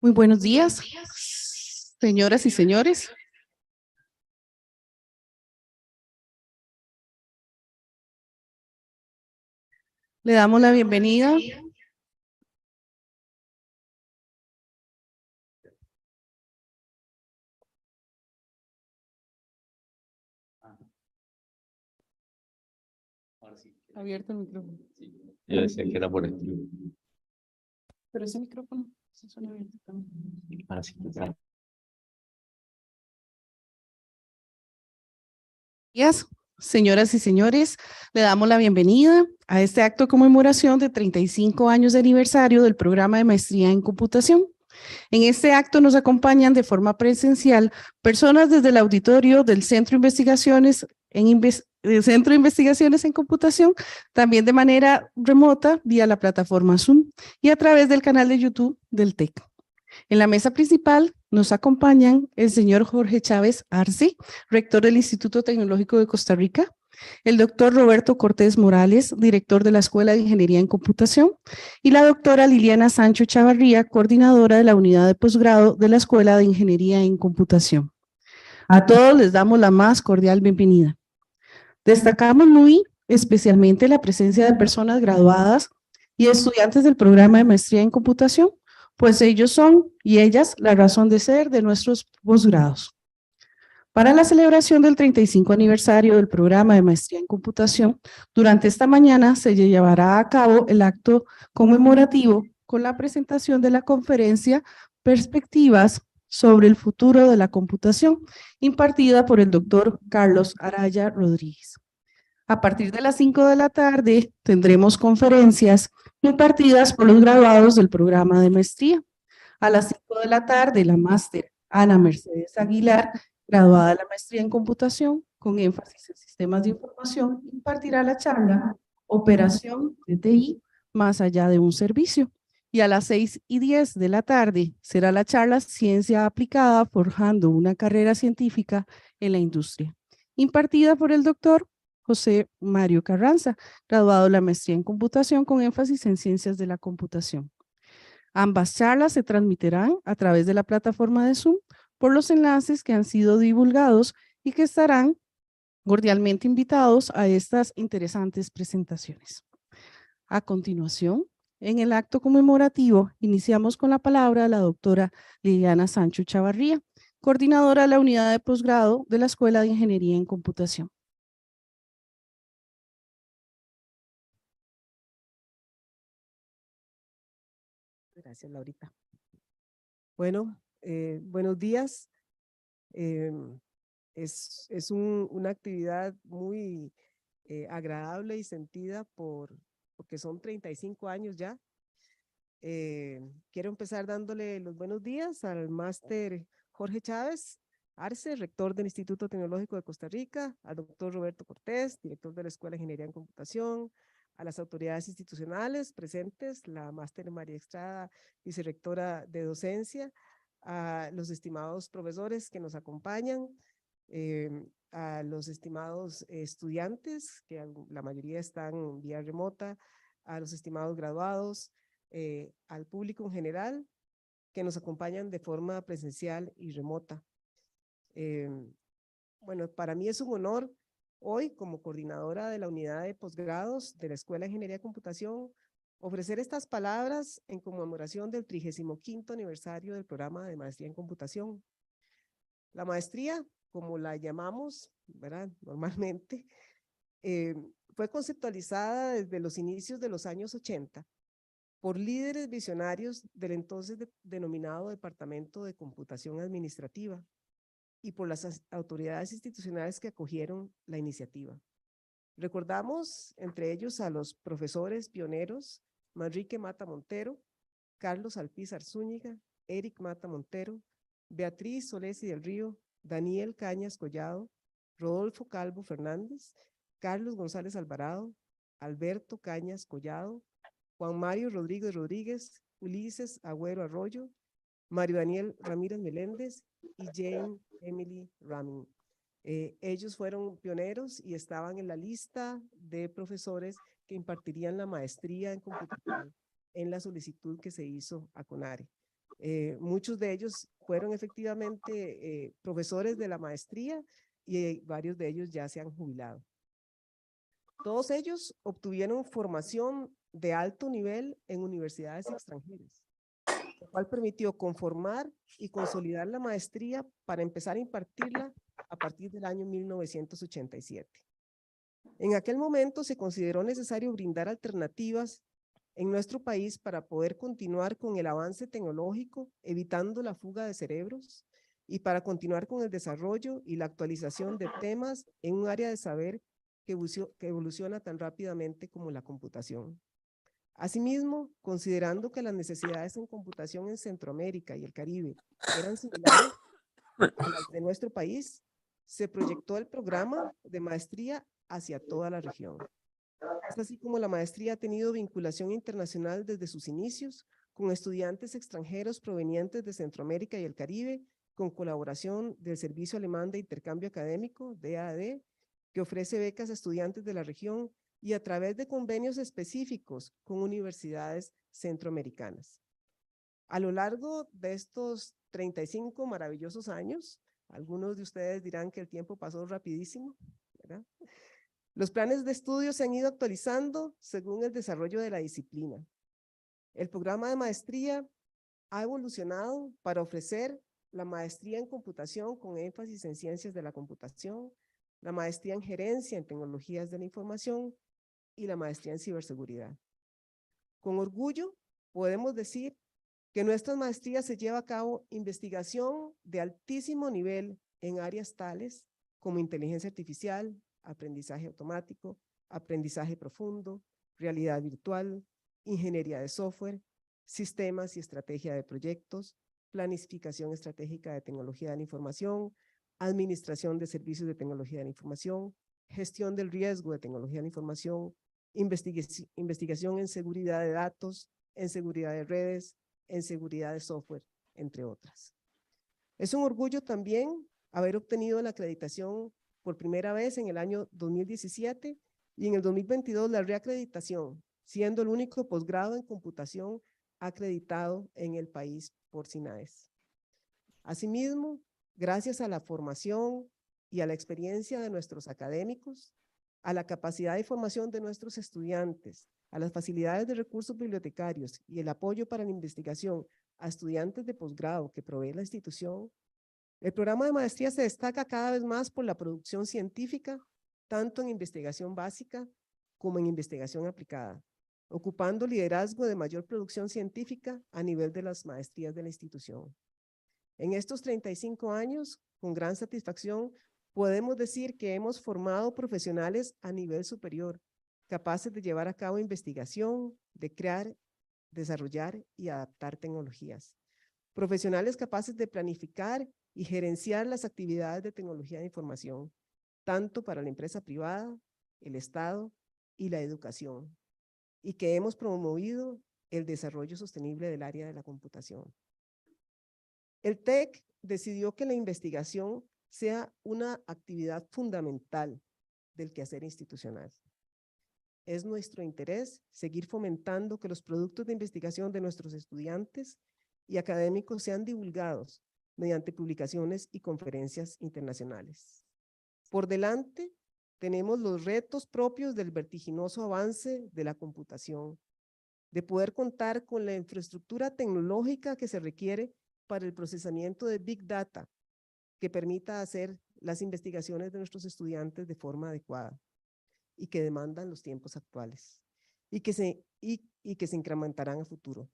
Muy buenos días, señoras y señores. Le damos la bienvenida abierto el micrófono. Yo decía que era por aquí. Pero ese micrófono se suena abierto también. Ahora sí. Días, señoras y señores, le damos la bienvenida a este acto de conmemoración de 35 años de aniversario del programa de maestría en computación. En este acto nos acompañan de forma presencial personas desde el auditorio del Centro de Investigaciones en Computación, también de manera remota vía la plataforma Zoom y a través del canal de YouTube del TEC. En la mesa principal nos acompañan el señor Jorge Chávez Arce, rector del Instituto Tecnológico de Costa Rica, el doctor Roberto Cortés Morales, director de la Escuela de Ingeniería en Computación, y la doctora Liliana Sancho Chavarría, coordinadora de la unidad de posgrado de la Escuela de Ingeniería en Computación. A todos les damos la más cordial bienvenida. Destacamos muy especialmente la presencia de personas graduadas y estudiantes del programa de maestría en computación, pues ellos son y ellas la razón de ser de nuestros posgrados. Para la celebración del 35 aniversario del programa de maestría en computación, durante esta mañana se llevará a cabo el acto conmemorativo con la presentación de la conferencia Perspectivas sobre el futuro de la computación, impartida por el doctor Carlos Araya Rodríguez. A partir de las 5 de la tarde tendremos conferencias impartidas por los graduados del programa de maestría. A las 5 de la tarde, la máster Ana Mercedes Aguilar, graduada de la maestría en computación, con énfasis en sistemas de información, impartirá la charla Operación de TI más allá de un servicio. Y a las 6:10 de la tarde será la charla Ciencia aplicada forjando una carrera científica en la industria, impartida por el doctor José Mario Carranza, graduado de la maestría en computación con énfasis en ciencias de la computación. Ambas charlas se transmitirán a través de la plataforma de Zoom por los enlaces que han sido divulgados y que estarán cordialmente invitados a estas interesantes presentaciones. A continuación, en el acto conmemorativo, iniciamos con la palabra a la doctora Liliana Sancho Chavarría, coordinadora de la unidad de posgrado de la Escuela de Ingeniería en Computación. Gracias, Laurita. Bueno, buenos días. Es una actividad muy agradable y sentida porque son 35 años ya. Quiero empezar dándole los buenos días al máster Jorge Chávez Arce, rector del Instituto Tecnológico de Costa Rica, al doctor Roberto Cortés, director de la Escuela de Ingeniería en Computación, a las autoridades institucionales presentes, la máster María Estrada, vicerrectora de docencia, a los estimados profesores que nos acompañan, a los estimados estudiantes, que la mayoría están vía remota, a los estimados graduados, al público en general que nos acompañan de forma presencial y remota. Bueno, para mí es un honor hoy, como coordinadora de la unidad de posgrados de la Escuela de Ingeniería de Computación, ofrecer estas palabras en conmemoración del 35º aniversario del programa de maestría en computación. La maestría, como la llamamos, ¿verdad? Normalmente, fue conceptualizada desde los inicios de los años 80 por líderes visionarios del entonces denominado Departamento de Computación Administrativa y por las autoridades institucionales que acogieron la iniciativa. Recordamos entre ellos a los profesores pioneros Manrique Mata Montero, Carlos Alpizar Zúñiga, Eric Mata Montero, Beatriz Solesi del Río, Daniel Cañas Collado, Rodolfo Calvo Fernández, Carlos González Alvarado, Alberto Cañas Collado, Juan Mario Rodríguez Rodríguez, Ulises Agüero Arroyo, Mario Daniel Ramírez Meléndez y Jane Emily Ramin. Ellos fueron pioneros y estaban en la lista de profesores que impartirían la maestría en computación en la solicitud que se hizo a CONARE. Muchos de ellos fueron efectivamente profesores de la maestría y varios de ellos ya se han jubilado. Todos ellos obtuvieron formación de alto nivel en universidades extranjeras, lo cual permitió conformar y consolidar la maestría para empezar a impartirla a partir del año 1987. En aquel momento se consideró necesario brindar alternativas en nuestro país para poder continuar con el avance tecnológico, evitando la fuga de cerebros, y para continuar con el desarrollo y la actualización de temas en un área de saber que evoluciona tan rápidamente como la computación. Asimismo, considerando que las necesidades en computación en Centroamérica y el Caribe eran similares a las de nuestro país, se proyectó el programa de maestría hacia toda la región. Es así como la maestría ha tenido vinculación internacional desde sus inicios, con estudiantes extranjeros provenientes de Centroamérica y el Caribe, con colaboración del Servicio Alemán de Intercambio Académico, DAAD, que ofrece becas a estudiantes de la región y a través de convenios específicos con universidades centroamericanas. A lo largo de estos 35 maravillosos años, algunos de ustedes dirán que el tiempo pasó rapidísimo, ¿verdad? Los planes de estudio se han ido actualizando según el desarrollo de la disciplina. El programa de maestría ha evolucionado para ofrecer la maestría en computación con énfasis en ciencias de la computación, la maestría en gerencia en tecnologías de la información y la maestría en ciberseguridad. Con orgullo podemos decir que en nuestras maestrías se lleva a cabo investigación de altísimo nivel en áreas tales como inteligencia artificial, aprendizaje automático, aprendizaje profundo, realidad virtual, ingeniería de software, sistemas y estrategia de proyectos, planificación estratégica de tecnología de la información, administración de servicios de tecnología de la información, gestión del riesgo de tecnología de la información, investigación en seguridad de datos, en seguridad de redes, en seguridad de software, entre otras. Es un orgullo también haber obtenido la acreditación por primera vez en el año 2017 y en el 2022 la reacreditación, siendo el único posgrado en computación acreditado en el país por SINAES. Asimismo, gracias a la formación y a la experiencia de nuestros académicos, a la capacidad de formación de nuestros estudiantes, a las facilidades de recursos bibliotecarios y el apoyo para la investigación a estudiantes de posgrado que provee la institución, el programa de maestría se destaca cada vez más por la producción científica, tanto en investigación básica como en investigación aplicada, ocupando liderazgo de mayor producción científica a nivel de las maestrías de la institución. En estos 35 años, con gran satisfacción, podemos decir que hemos formado profesionales a nivel superior, capaces de llevar a cabo investigación, de crear, desarrollar y adaptar tecnologías. Profesionales capaces de planificar y gerenciar las actividades de tecnología de información, tanto para la empresa privada, el Estado y la educación, y que hemos promovido el desarrollo sostenible del área de la computación. El TEC decidió que la investigación sea una actividad fundamental del quehacer institucional. Es nuestro interés seguir fomentando que los productos de investigación de nuestros estudiantes y académicos sean divulgados mediante publicaciones y conferencias internacionales. Por delante, tenemos los retos propios del vertiginoso avance de la computación, de poder contar con la infraestructura tecnológica que se requiere para el procesamiento de Big Data, que permita hacer las investigaciones de nuestros estudiantes de forma adecuada y que demandan los tiempos actuales y que se incrementarán a futuro.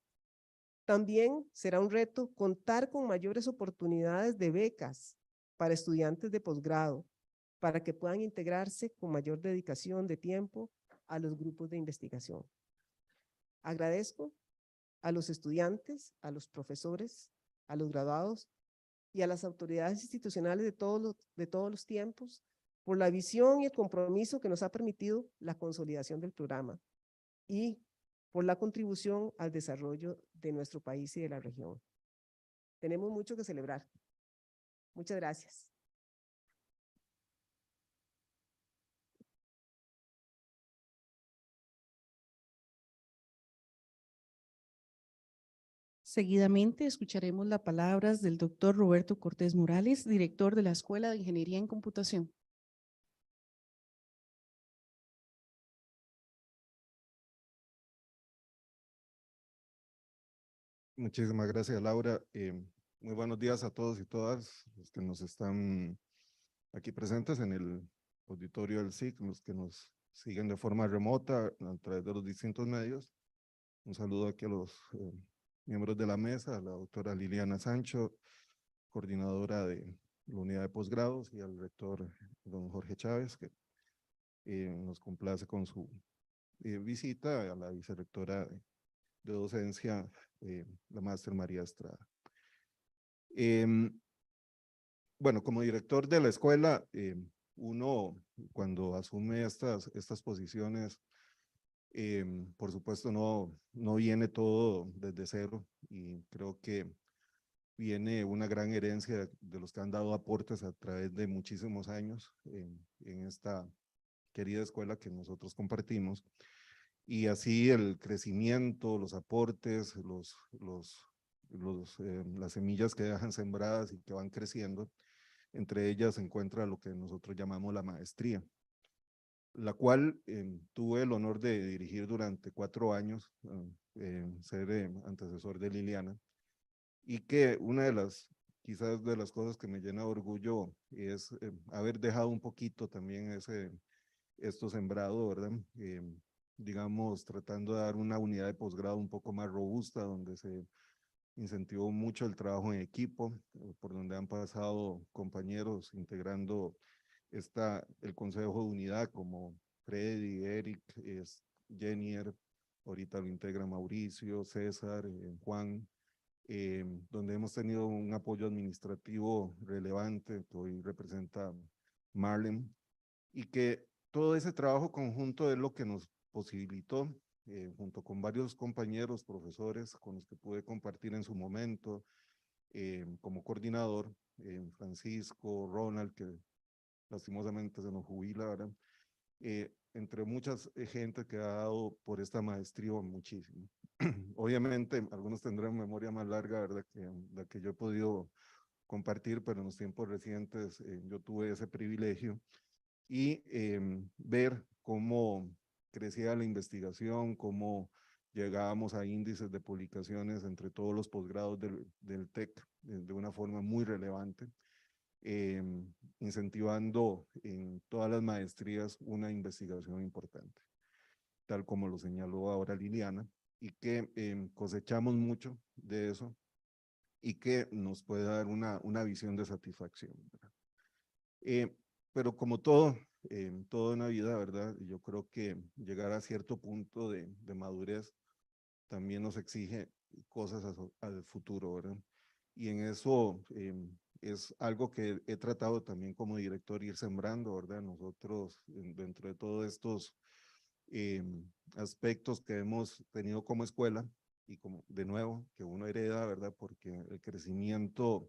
También será un reto contar con mayores oportunidades de becas para estudiantes de posgrado, para que puedan integrarse con mayor dedicación de tiempo a los grupos de investigación. Agradezco a los estudiantes, a los profesores, a los graduados y a las autoridades institucionales de todos los tiempos por la visión y el compromiso que nos ha permitido la consolidación del programa y por la contribución al desarrollo de nuestro país y de la región. Tenemos mucho que celebrar. Muchas gracias. Seguidamente escucharemos las palabras del doctor Roberto Cortés Morales, director de la Escuela de Ingeniería en Computación. Muchísimas gracias, Laura. Muy buenos días a todos y todas los que nos están aquí presentes en el auditorio del SIC, los que nos siguen de forma remota a través de los distintos medios. Un saludo aquí a los miembros de la mesa, a la doctora Liliana Sancho, coordinadora de la unidad de posgrados, y al rector don Jorge Chávez, que nos complace con su visita, a la vicerrectora de docencia, la máster María Estrada. Bueno, como director de la escuela, uno cuando asume estas posiciones, por supuesto no viene todo desde cero, y creo que viene una gran herencia de los que han dado aportes a través de muchísimos años en esta querida escuela que nosotros compartimos. Y así el crecimiento, los aportes, las semillas que dejan sembradas y que van creciendo, entre ellas se encuentra lo que nosotros llamamos la maestría, la cual tuve el honor de dirigir durante 4 años, ser antecesor de Liliana, y que una de las, quizás de las cosas que me llena de orgullo es haber dejado un poquito también esto sembrado, ¿verdad? Digamos, tratando de dar una unidad de posgrado un poco más robusta, donde se incentivó mucho el trabajo en equipo, por donde han pasado compañeros integrando el consejo de unidad, como Freddy, Eric, Jenier, ahorita lo integra Mauricio, César, Juan, donde hemos tenido un apoyo administrativo relevante, que hoy representa Marlene, y que todo ese trabajo conjunto es lo que nos posibilitó, junto con varios compañeros, profesores con los que pude compartir en su momento, como coordinador, Francisco, Ronald, que lastimosamente se nos jubila, ¿verdad? Entre muchas gente que ha dado por esta maestría muchísimo. Obviamente, algunos tendrán memoria más larga, ¿verdad?, que la que yo he podido compartir, pero en los tiempos recientes yo tuve ese privilegio, y ver cómo crecía la investigación, cómo llegábamos a índices de publicaciones entre todos los posgrados del TEC de una forma muy relevante, incentivando en todas las maestrías una investigación importante, tal como lo señaló ahora Liliana, y que cosechamos mucho de eso y que nos puede dar una visión de satisfacción. Pero como todo en la vida, ¿verdad? Yo creo que llegar a cierto punto de madurez también nos exige cosas al futuro, ¿verdad? Y en eso es algo que he tratado también como director ir sembrando, ¿verdad? Nosotros, dentro de todos estos aspectos que hemos tenido como escuela, y como de nuevo, que uno hereda, ¿verdad? Porque el crecimiento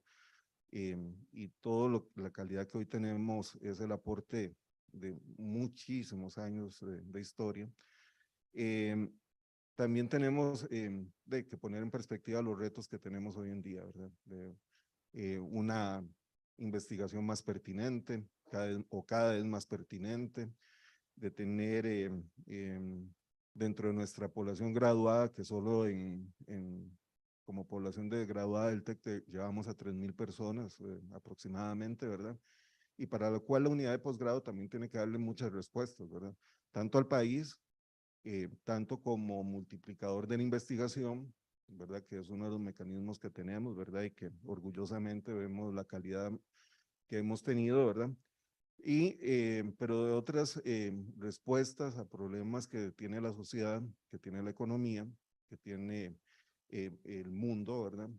y toda la calidad que hoy tenemos es el aporte de muchísimos años de historia. También tenemos de que poner en perspectiva los retos que tenemos hoy en día, ¿verdad? De una investigación más pertinente, cada vez más pertinente, de tener dentro de nuestra población graduada, que solo como población de graduada del TEC llevamos a 3,000 personas aproximadamente, ¿verdad? Y para lo cual la unidad de posgrado también tiene que darle muchas respuestas, ¿verdad? Tanto al país, tanto como multiplicador de la investigación, ¿verdad? Que es uno de los mecanismos que tenemos, ¿verdad? Y que orgullosamente vemos la calidad que hemos tenido, ¿verdad? Y, pero de otras respuestas a problemas que tiene la sociedad, que tiene la economía, que tiene el mundo, ¿verdad?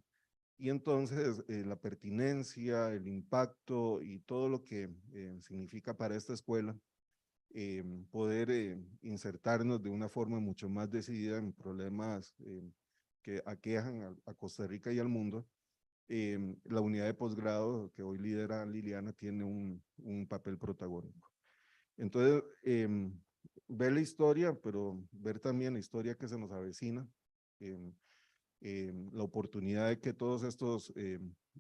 Y entonces la pertinencia, el impacto y todo lo que significa para esta escuela poder insertarnos de una forma mucho más decidida en problemas que aquejan a Costa Rica y al mundo. La unidad de posgrado que hoy lidera Liliana tiene un papel protagónico. Entonces, ver la historia, pero ver también la historia que se nos avecina, la oportunidad de que todos estos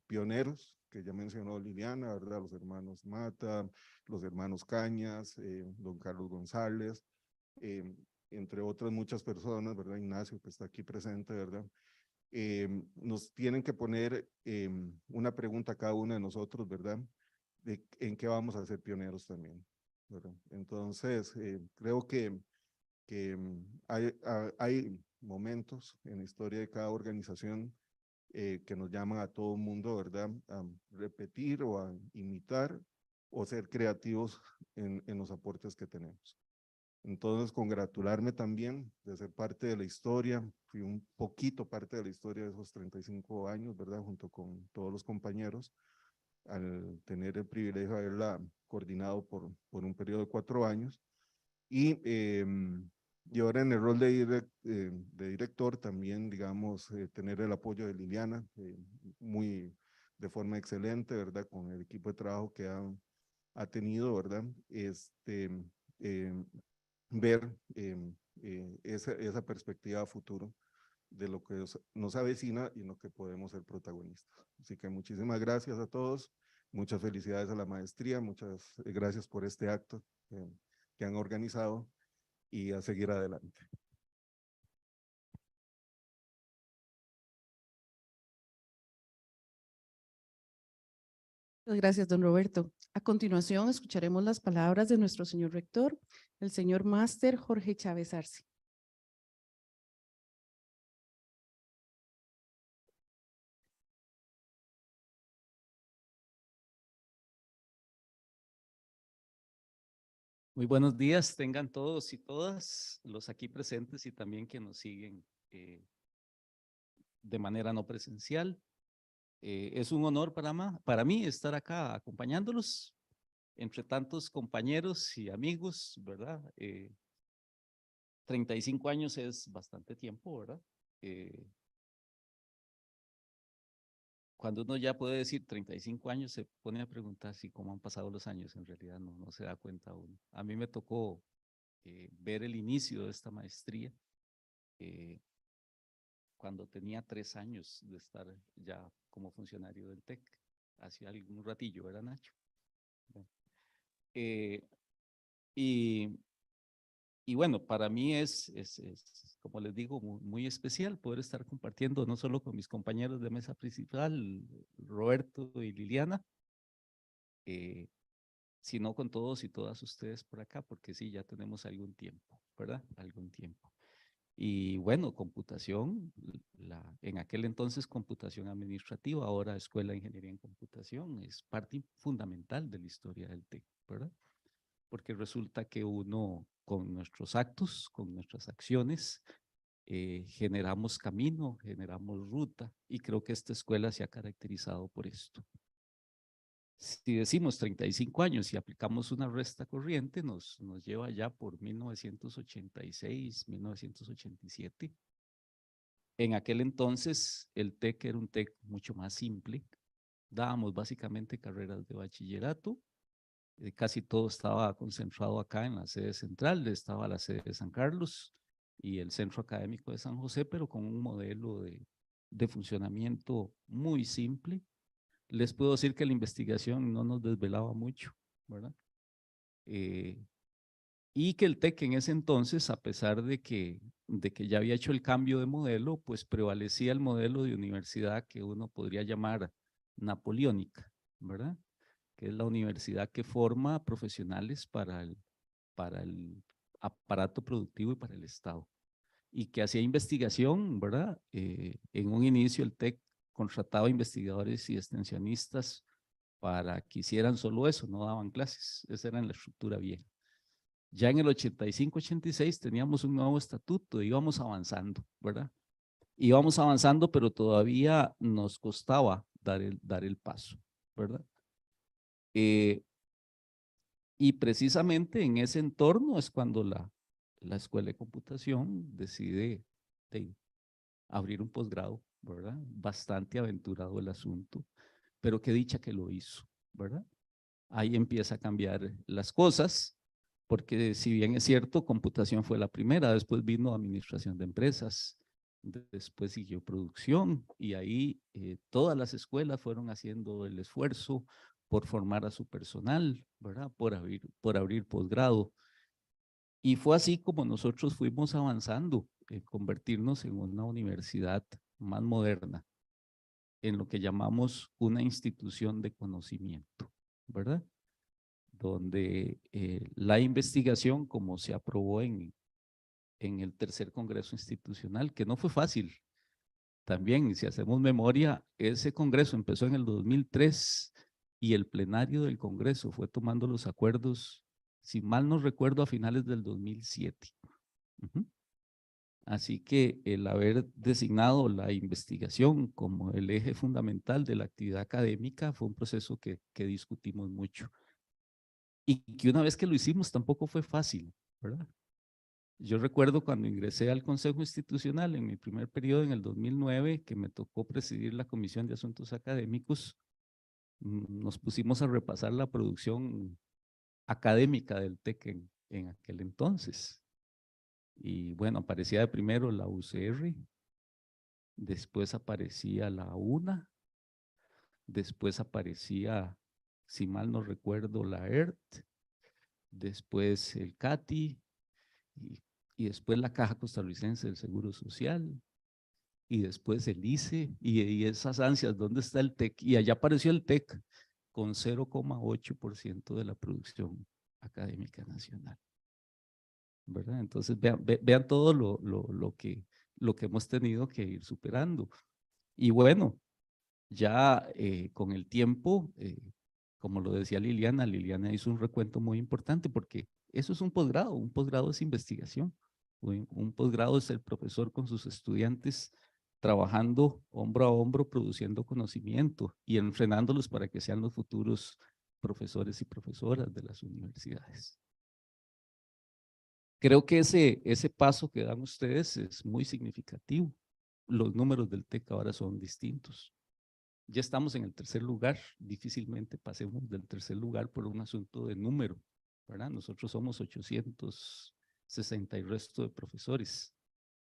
pioneros que ya mencionó Liliana, ¿verdad? Los hermanos Mata, los hermanos Cañas, don Carlos González, entre otras muchas personas, ¿verdad? Ignacio, que está aquí presente, ¿verdad? Nos tienen que poner una pregunta a cada uno de nosotros, ¿verdad? De en qué vamos a ser pioneros también, ¿verdad? Entonces, creo que hay momentos en la historia de cada organización que nos llaman a todo el mundo, ¿verdad? A repetir o a imitar o ser creativos en los aportes que tenemos. Entonces, congratularme también de ser parte de la historia. Fui un poquito parte de la historia de esos 35 años, ¿verdad? Junto con todos los compañeros, al tener el privilegio de haberla coordinado por un periodo de 4 años. Y ahora en el rol de director también, digamos, tener el apoyo de Liliana, muy de forma excelente, ¿verdad? Con el equipo de trabajo que ha tenido, ¿verdad? Ver esa perspectiva a futuro de lo que nos avecina y en lo que podemos ser protagonistas. Así que muchísimas gracias a todos, muchas felicidades a la maestría, muchas gracias por este acto que han organizado y a seguir adelante. Muchas gracias, don Roberto. A continuación, escucharemos las palabras de nuestro señor rector, el señor máster Jorge Chávez Arce. Muy buenos días, tengan todos y todas los aquí presentes y también que nos siguen de manera no presencial. Es un honor para mí estar acá acompañándolos entre tantos compañeros y amigos, ¿verdad? 35 años es bastante tiempo, ¿verdad? Cuando uno ya puede decir 35 años, se pone a preguntar si cómo han pasado los años. En realidad no se da cuenta uno. A mí me tocó ver el inicio de esta maestría cuando tenía 3 años de estar ya como funcionario del TEC. Hace algún ratillo, era Nacho. Y bueno, para mí es, como les digo, muy especial poder estar compartiendo no solo con mis compañeros de mesa principal, Roberto y Liliana, sino con todos y todas ustedes por acá, porque sí, ya tenemos algún tiempo, ¿verdad? Algún tiempo. Y bueno, computación, en aquel entonces computación administrativa, ahora Escuela de Ingeniería en Computación, es parte fundamental de la historia del TEC, ¿verdad? Porque resulta que uno con nuestros actos, con nuestras acciones, generamos camino, generamos ruta, y creo que esta escuela se ha caracterizado por esto. Si decimos 35 años y aplicamos una resta corriente, nos lleva ya por 1986, 1987. En aquel entonces el TEC era un TEC mucho más simple. Dábamos básicamente carreras de bachillerato. Casi todo estaba concentrado acá en la sede central. Estaba la sede de San Carlos y el Centro Académico de San José, pero con un modelo de funcionamiento muy simple. Les puedo decir que la investigación no nos desvelaba mucho, ¿verdad? Y que el TEC en ese entonces, a pesar de que ya había hecho el cambio de modelo, pues prevalecía el modelo de universidad que uno podría llamar napoleónica, ¿verdad? Que es la universidad que forma profesionales para el aparato productivo y para el Estado. Y que hacía investigación, ¿verdad? En un inicio el TEC contrataba investigadores y extensionistas para que hicieran solo eso, no daban clases. Esa era la estructura vieja. Ya en el 85-86 teníamos un nuevo estatuto, íbamos avanzando, ¿verdad? Íbamos avanzando, pero todavía nos costaba dar el paso, ¿verdad? Y precisamente en ese entorno es cuando la Escuela de Computación decide abrir un posgrado, ¿verdad? Bastante aventurado el asunto, pero qué dicha que lo hizo, ¿verdad? Ahí empieza a cambiar las cosas, porque si bien es cierto, computación fue la primera, después vino administración de empresas, después siguió producción y ahí todas las escuelas fueron haciendo el esfuerzo por formar a su personal, ¿verdad? Por abrir posgrado. Y fue así como nosotros fuimos avanzando en convertirnos en una universidad más moderna, en lo que llamamos una institución de conocimiento, ¿verdad? Donde la investigación, como se aprobó en el tercer Congreso Institucional, que no fue fácil. También, si hacemos memoria, ese Congreso empezó en el 2003 y el plenario del Congreso fue tomando los acuerdos, si mal no recuerdo, a finales del 2007. Así que el haber designado la investigación como el eje fundamental de la actividad académica fue un proceso que discutimos mucho. Y que una vez que lo hicimos tampoco fue fácil, ¿verdad? Yo recuerdo cuando ingresé al Consejo Institucional en mi primer periodo en el 2009, que me tocó presidir la Comisión de Asuntos Académicos, nos pusimos a repasar la producción académica del TEC en aquel entonces. Y bueno, aparecía de primero la UCR, después aparecía la UNA, después aparecía, si mal no recuerdo, la ERT, después el CATI, y después la Caja Costarricense del Seguro Social, y después el ICE, y esas ansias, ¿dónde está el TEC? Y allá apareció el TEC con 0,8% de la producción académica nacional, ¿verdad? Entonces vean todo lo que hemos tenido que ir superando. Y bueno, ya con el tiempo, como lo decía Liliana hizo un recuento muy importante porque eso es un posgrado es investigación, un posgrado es el profesor con sus estudiantes trabajando hombro a hombro, produciendo conocimiento y entrenándolos para que sean los futuros profesores y profesoras de las universidades. Creo que ese paso que dan ustedes es muy significativo. Los números del TEC ahora son distintos. Ya estamos en el tercer lugar, difícilmente pasemos del tercer lugar por un asunto de número, ¿verdad? Nosotros somos 860 y resto de profesores.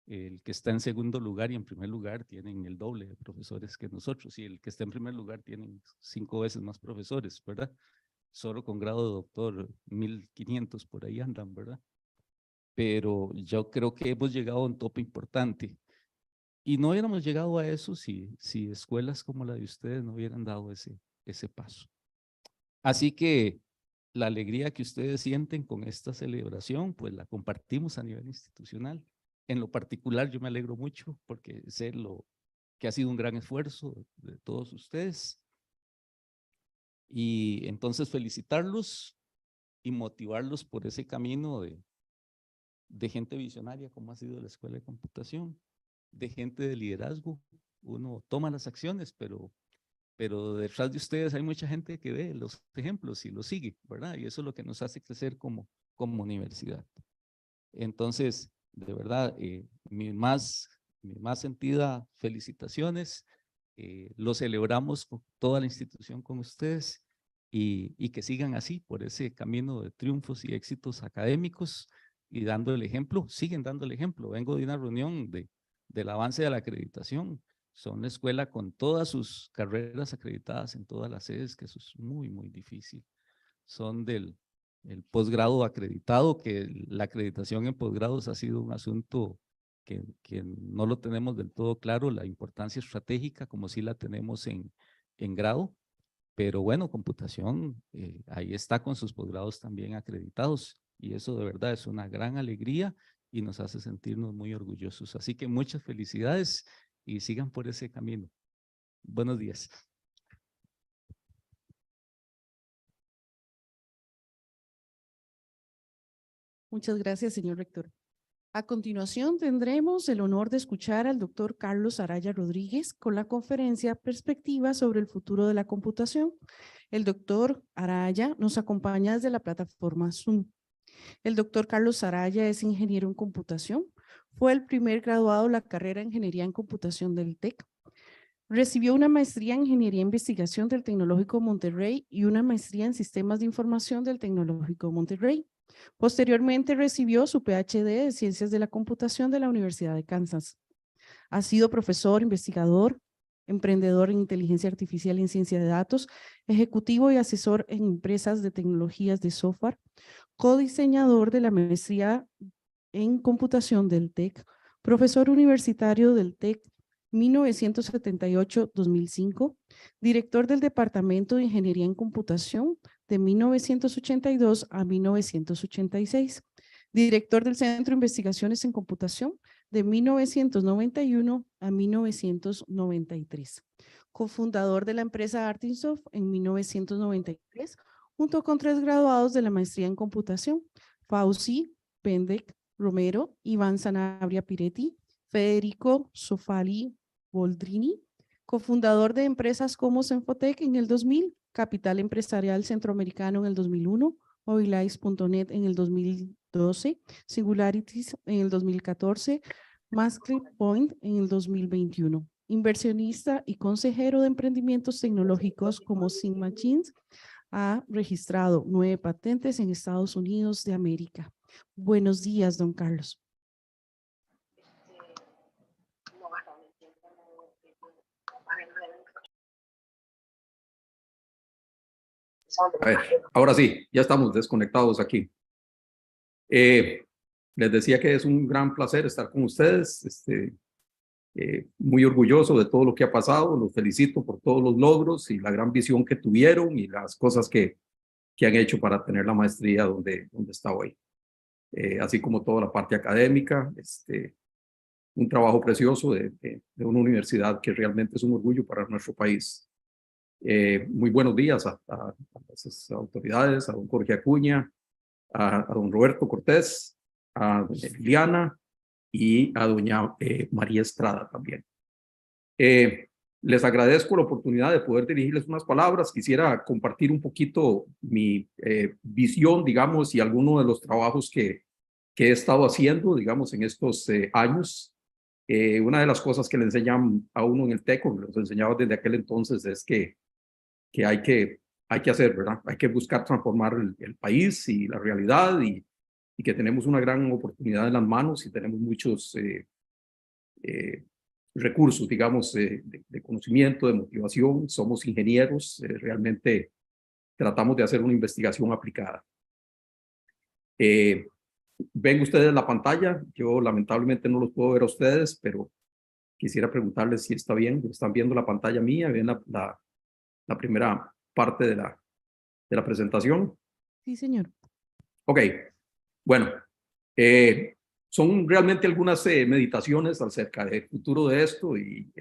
El que está en segundo lugar y en primer lugar tienen el doble de profesores que nosotros, y el que está en primer lugar tienen 5 veces más profesores, ¿verdad? Solo con grado de doctor, 1500 por ahí andan, ¿verdad? Pero yo creo que hemos llegado a un tope importante. Y no hubiéramos llegado a eso si escuelas como la de ustedes no hubieran dado ese paso. Así que la alegría que ustedes sienten con esta celebración, pues la compartimos a nivel institucional. En lo particular, yo me alegro mucho porque sé lo que ha sido un gran esfuerzo de todos ustedes. Y entonces felicitarlos y motivarlos por ese camino de gente visionaria como ha sido la Escuela de Computación, de gente de liderazgo. Uno toma las acciones, pero detrás de ustedes hay mucha gente que ve los ejemplos y los sigue, ¿verdad? Y eso es lo que nos hace crecer como universidad. Entonces, de verdad, mis más sentidas felicitaciones. Lo celebramos con toda la institución con ustedes y que sigan así por ese camino de triunfos y éxitos académicos y dando el ejemplo, siguen dando el ejemplo. Vengo de una reunión del avance de la acreditación. Son la escuela con todas sus carreras acreditadas en todas las sedes, que eso es muy, muy difícil. Son del posgrado acreditado, que la acreditación en posgrados ha sido un asunto que no lo tenemos del todo claro, la importancia estratégica, como sí la tenemos en grado. Pero bueno, computación, ahí está con sus posgrados también acreditados. Y eso de verdad es una gran alegría y nos hace sentirnos muy orgullosos. Así que muchas felicidades y sigan por ese camino. Buenos días. Muchas gracias, señor rector. A continuación, tendremos el honor de escuchar al doctor Carlos Araya Rodríguez con la conferencia Perspectivas sobre el futuro de la computación. El doctor Araya nos acompaña desde la plataforma Zoom. El doctor Carlos Araya es ingeniero en computación. Fue el primer graduado de la carrera de Ingeniería en Computación del TEC. Recibió una maestría en Ingeniería e Investigación del Tecnológico Monterrey y una maestría en Sistemas de Información del Tecnológico Monterrey. Posteriormente recibió su PhD de Ciencias de la Computación de la Universidad de Kansas. Ha sido profesor, investigador, emprendedor en inteligencia artificial y en ciencia de datos, ejecutivo y asesor en empresas de tecnologías de software, codiseñador de la maestría en computación del TEC, profesor universitario del TEC 1978-2005, director del Departamento de Ingeniería en Computación de 1982 a 1986, director del Centro de Investigaciones en Computación de 1991 a 1993, cofundador de la empresa Artinsoft en 1993, junto con 3 graduados de la maestría en computación, Fauci, Pendek, Romero, Iván Sanabria Piretti, Federico Sofali Boldrini, cofundador de empresas como Senfotec en el 2000, Capital Empresarial Centroamericano en el 2001, Mobilize.net en el 2012, Singularities en el 2014, Masclip Point en el 2021. Inversionista y consejero de emprendimientos tecnológicos como Sync Machines, ha registrado 9 patentes en Estados Unidos de América. Buenos días, don Carlos. A ver, ahora sí, ya estamos desconectados aquí. Les decía que es un gran placer estar con ustedes, muy orgulloso de todo lo que ha pasado, los felicito por todos los logros y la gran visión que tuvieron y las cosas que han hecho para tener la maestría donde está hoy. Así como toda la parte académica, un trabajo precioso de una universidad que realmente es un orgullo para nuestro país. Muy buenos días a las autoridades, a don Jorge Acuña, a don Roberto Cortés, a doña Liliana y a doña María Estrada también. Les agradezco la oportunidad de poder dirigirles unas palabras. Quisiera compartir un poquito mi visión, digamos, y algunos de los trabajos que he estado haciendo, digamos, en estos años. Una de las cosas que le enseñan a uno en el TEC, o los enseñaba desde aquel entonces, es que hay que hacer, ¿verdad? Hay que buscar transformar el país y la realidad y que tenemos una gran oportunidad en las manos y tenemos muchos recursos, digamos, de conocimiento, de motivación. Somos ingenieros, realmente tratamos de hacer una investigación aplicada. Ven ustedes la pantalla, yo lamentablemente no los puedo ver a ustedes, pero quisiera preguntarles si está bien. ¿Están viendo la pantalla mía? ¿Ven la primera parte de la presentación? Sí, señor. Ok, bueno, son realmente algunas meditaciones acerca del futuro de esto y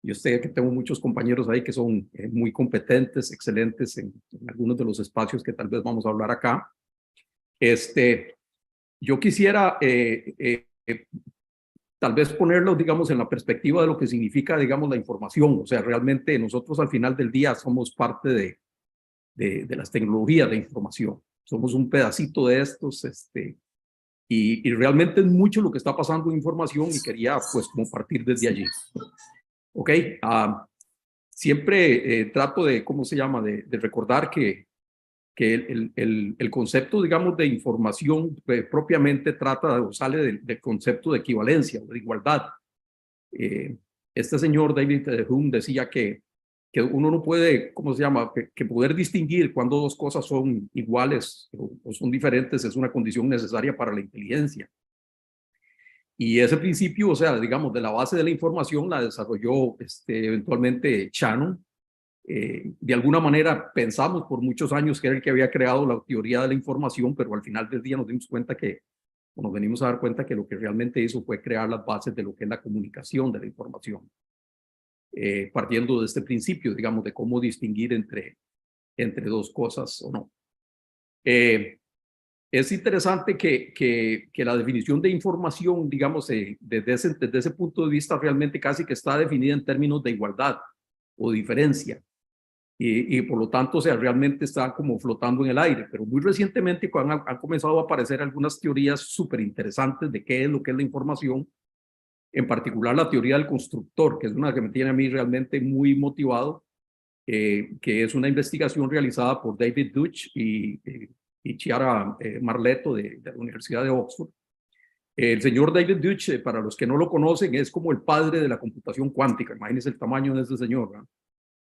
yo sé que tengo muchos compañeros ahí que son muy competentes, excelentes en algunos de los espacios que tal vez vamos a hablar acá. Yo quisiera tal vez ponerlo, digamos, en la perspectiva de lo que significa, digamos, la información. O sea, realmente nosotros al final del día somos parte de las tecnologías de información. Somos un pedacito de estos, y realmente es mucho lo que está pasando en información y quería, pues, compartir desde allí. Ok, siempre trato de, ¿cómo se llama?, de recordar que el concepto, digamos, de información propiamente trata o sale del concepto de equivalencia o de igualdad. Este señor David Hume decía que uno no puede, ¿cómo se llama?, que poder distinguir cuando dos cosas son iguales o son diferentes es una condición necesaria para la inteligencia. Y ese principio, o sea, digamos, de la base de la información la desarrolló eventualmente Shannon. De alguna manera pensamos por muchos años que era el que había creado la teoría de la información, pero al final del día nos dimos cuenta que, o nos venimos a dar cuenta que lo que realmente hizo fue crear las bases de lo que es la comunicación de la información, partiendo de este principio, digamos, de cómo distinguir entre dos cosas o no. Es interesante que la definición de información, digamos, desde ese punto de vista realmente casi que está definida en términos de igualdad o diferencia. Y por lo tanto, o sea, realmente está como flotando en el aire, pero muy recientemente han comenzado a aparecer algunas teorías súper interesantes de qué es lo que es la información, en particular la teoría del constructor, que es una que me tiene a mí realmente muy motivado, que es una investigación realizada por David Deutsch y Chiara Marletto de la Universidad de Oxford, El señor David Deutsch, para los que no lo conocen, es como el padre de la computación cuántica. Imagínense el tamaño de este señor, ¿verdad?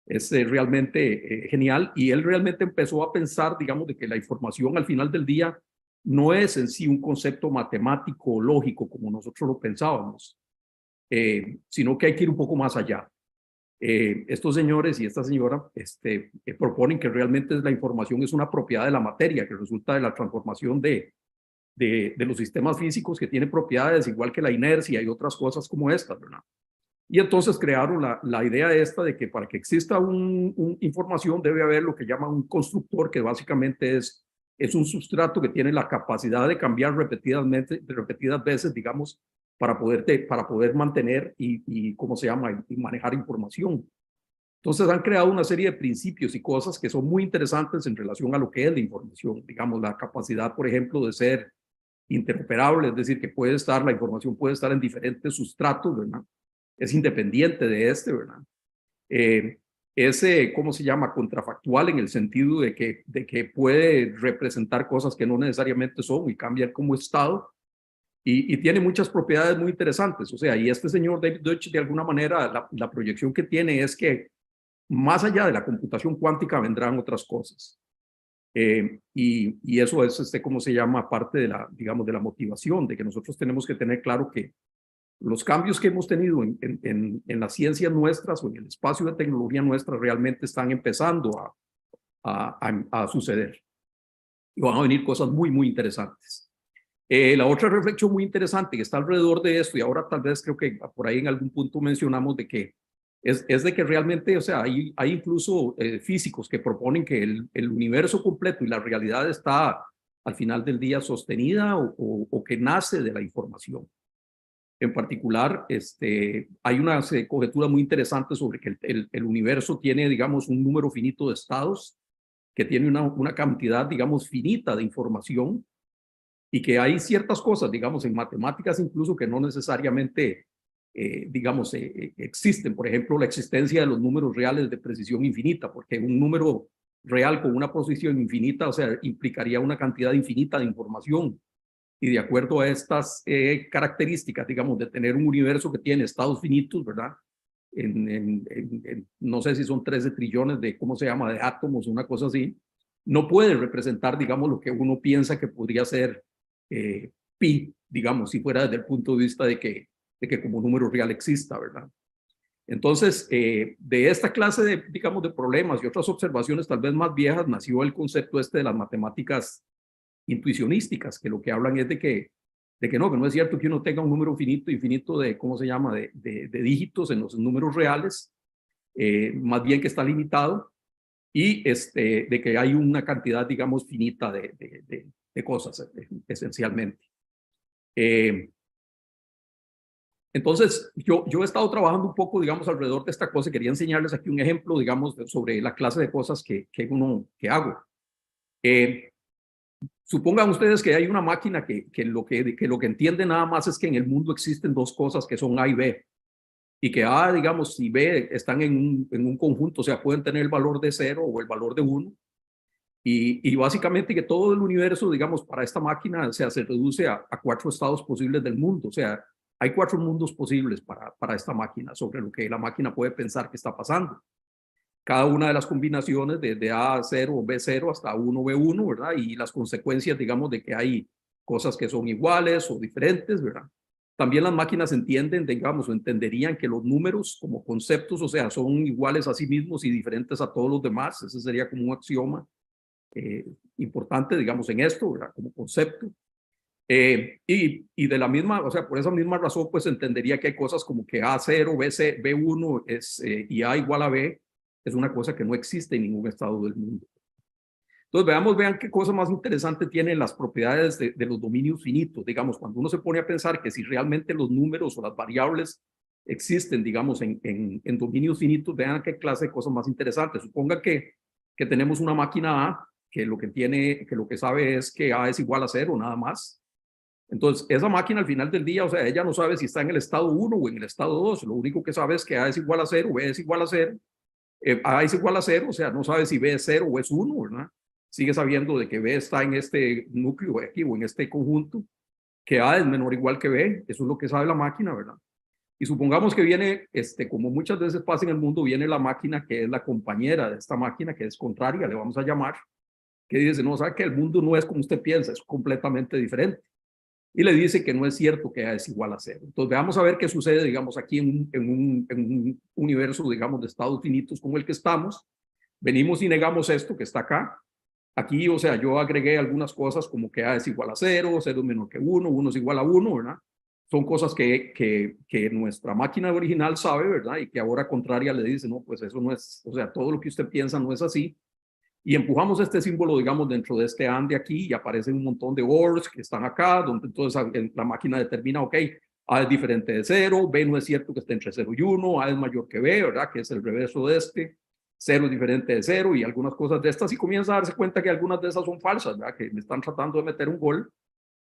Es realmente genial, y él realmente empezó a pensar, digamos, de que la información al final del día no es en sí un concepto matemático o lógico como nosotros lo pensábamos, sino que hay que ir un poco más allá. Estos señores y esta señora proponen que realmente la información es una propiedad de la materia, que resulta de la transformación de los sistemas físicos, que tiene propiedades igual que la inercia y otras cosas como estas, ¿verdad? Y entonces crearon la idea esta de que para que exista una información debe haber lo que llaman un constructor, que básicamente es un sustrato que tiene la capacidad de cambiar repetidas veces, digamos, para poder mantener y ¿cómo se llama? Y manejar información. Entonces han creado una serie de principios y cosas que son muy interesantes en relación a lo que es la información. Digamos, la capacidad, por ejemplo, de ser interoperable, es decir, que la información puede estar en diferentes sustratos, ¿verdad? Es independiente de ¿verdad? ¿Cómo se llama? Contrafactual, en el sentido de que puede representar cosas que no necesariamente son y cambiar como estado, y tiene muchas propiedades muy interesantes. O sea, y este señor David Deutsch, de alguna manera, la proyección que tiene es que más allá de la computación cuántica vendrán otras cosas. Y eso es, ¿cómo se llama? Parte de digamos, de la motivación, de que nosotros tenemos que tener claro que los cambios que hemos tenido en las ciencias nuestras o en el espacio de tecnología nuestra realmente están empezando a suceder. Y van a venir cosas muy, muy interesantes. La otra reflexión muy interesante que está alrededor de esto, y ahora tal vez creo que por ahí en algún punto mencionamos de que es de que realmente, o sea, hay incluso físicos que proponen que el universo completo y la realidad está al final del día sostenida o que nace de la información. En particular, hay una conjetura muy interesante sobre que el universo tiene, digamos, un número finito de estados, que tiene una cantidad, digamos, finita de información, y que hay ciertas cosas, digamos, en matemáticas incluso, que no necesariamente, digamos, existen. Por ejemplo, la existencia de los números reales de precisión infinita, porque un número real con una precisión infinita, o sea, implicaría una cantidad infinita de información. Y de acuerdo a estas características, digamos, de tener un universo que tiene estados finitos, ¿verdad? No sé si son 13 trillones de, ¿cómo se llama?, de átomos, una cosa así, no puede representar, digamos, lo que uno piensa que podría ser pi, digamos, si fuera desde el punto de vista de que como número real exista, ¿verdad? Entonces, de esta clase de, digamos, de problemas y otras observaciones tal vez más viejas, nació el concepto de las matemáticas intuicionísticas, que lo que hablan es de que no es cierto que uno tenga un número infinito de, ¿cómo se llama?, de dígitos en los números reales, más bien que está limitado, y de que hay una cantidad, digamos, finita de cosas, esencialmente. Entonces, yo he estado trabajando un poco, digamos, alrededor de esta cosa. Quería enseñarles aquí un ejemplo, digamos, sobre la clase de cosas que hago. Supongan ustedes que hay una máquina que lo que entiende nada más es que en el mundo existen dos cosas que son A y B, y que A, digamos, y B están en un conjunto, o sea, pueden tener el valor de 0 o el valor de 1, y básicamente que todo el universo, digamos, para esta máquina, o sea, se reduce a 4 estados posibles del mundo. O sea, hay 4 mundos posibles para esta máquina, sobre lo que la máquina puede pensar que está pasando. Cada una de las combinaciones de A0 o B0 hasta 1B1, ¿verdad? Y las consecuencias, digamos, de que hay cosas que son iguales o diferentes, ¿verdad? También las máquinas entienden, digamos, o entenderían que los números como conceptos, o sea, son iguales a sí mismos y diferentes a todos los demás. Ese sería como un axioma importante, digamos, en esto, ¿verdad? Como concepto. Y de la misma, o sea, por esa misma razón, pues entendería que hay cosas como que A0, B1 y A igual a B, es una cosa que no existe en ningún estado del mundo. Entonces, vean qué cosa más interesante tienen las propiedades de los dominios finitos. Digamos, cuando uno se pone a pensar que si realmente los números o las variables existen, digamos, en dominios finitos, vean qué clase de cosas más interesantes. Suponga que tenemos una máquina A, que lo que sabe es que A es igual a 0, nada más. Entonces, esa máquina al final del día, o sea, ella no sabe si está en el estado 1 o en el estado 2. Lo único que sabe es que A es igual a 0, B es igual a 0. A es igual a 0, o sea, no sabe si B es 0 o es 1, ¿verdad? Sigue sabiendo de que B está en este núcleo aquí o en este conjunto, que A es menor o igual que B, eso es lo que sabe la máquina, ¿verdad? Y supongamos que viene, como muchas veces pasa en el mundo, viene la máquina que es la compañera de esta máquina, que es contraria, le vamos a llamar, que dice, no, sabe que el mundo no es como usted piensa, es completamente diferente. Y le dice que no es cierto que A es igual a 0. Entonces veamos a ver qué sucede, digamos, aquí en un universo, digamos, de estados finitos como el que estamos. Venimos y negamos esto que está acá. Aquí, o sea, yo agregué algunas cosas como que A es igual a 0, 0 es menor que 1, 1 es igual a 1, ¿verdad? Son cosas que nuestra máquina original sabe, ¿verdad? Y que ahora contraria le dice, no, pues eso no es, o sea, todo lo que usted piensa no es así. Y empujamos este símbolo, digamos, dentro de este AND de aquí y aparecen un montón de ORs que están acá, donde entonces la máquina determina, ok, A es diferente de 0, B no es cierto que esté entre 0 y 1, A es mayor que B, ¿verdad? Que es el reverso de este. 0 es diferente de 0 y algunas cosas de estas, y comienza a darse cuenta que algunas de esas son falsas, ¿verdad? Que le están tratando de meter un gol.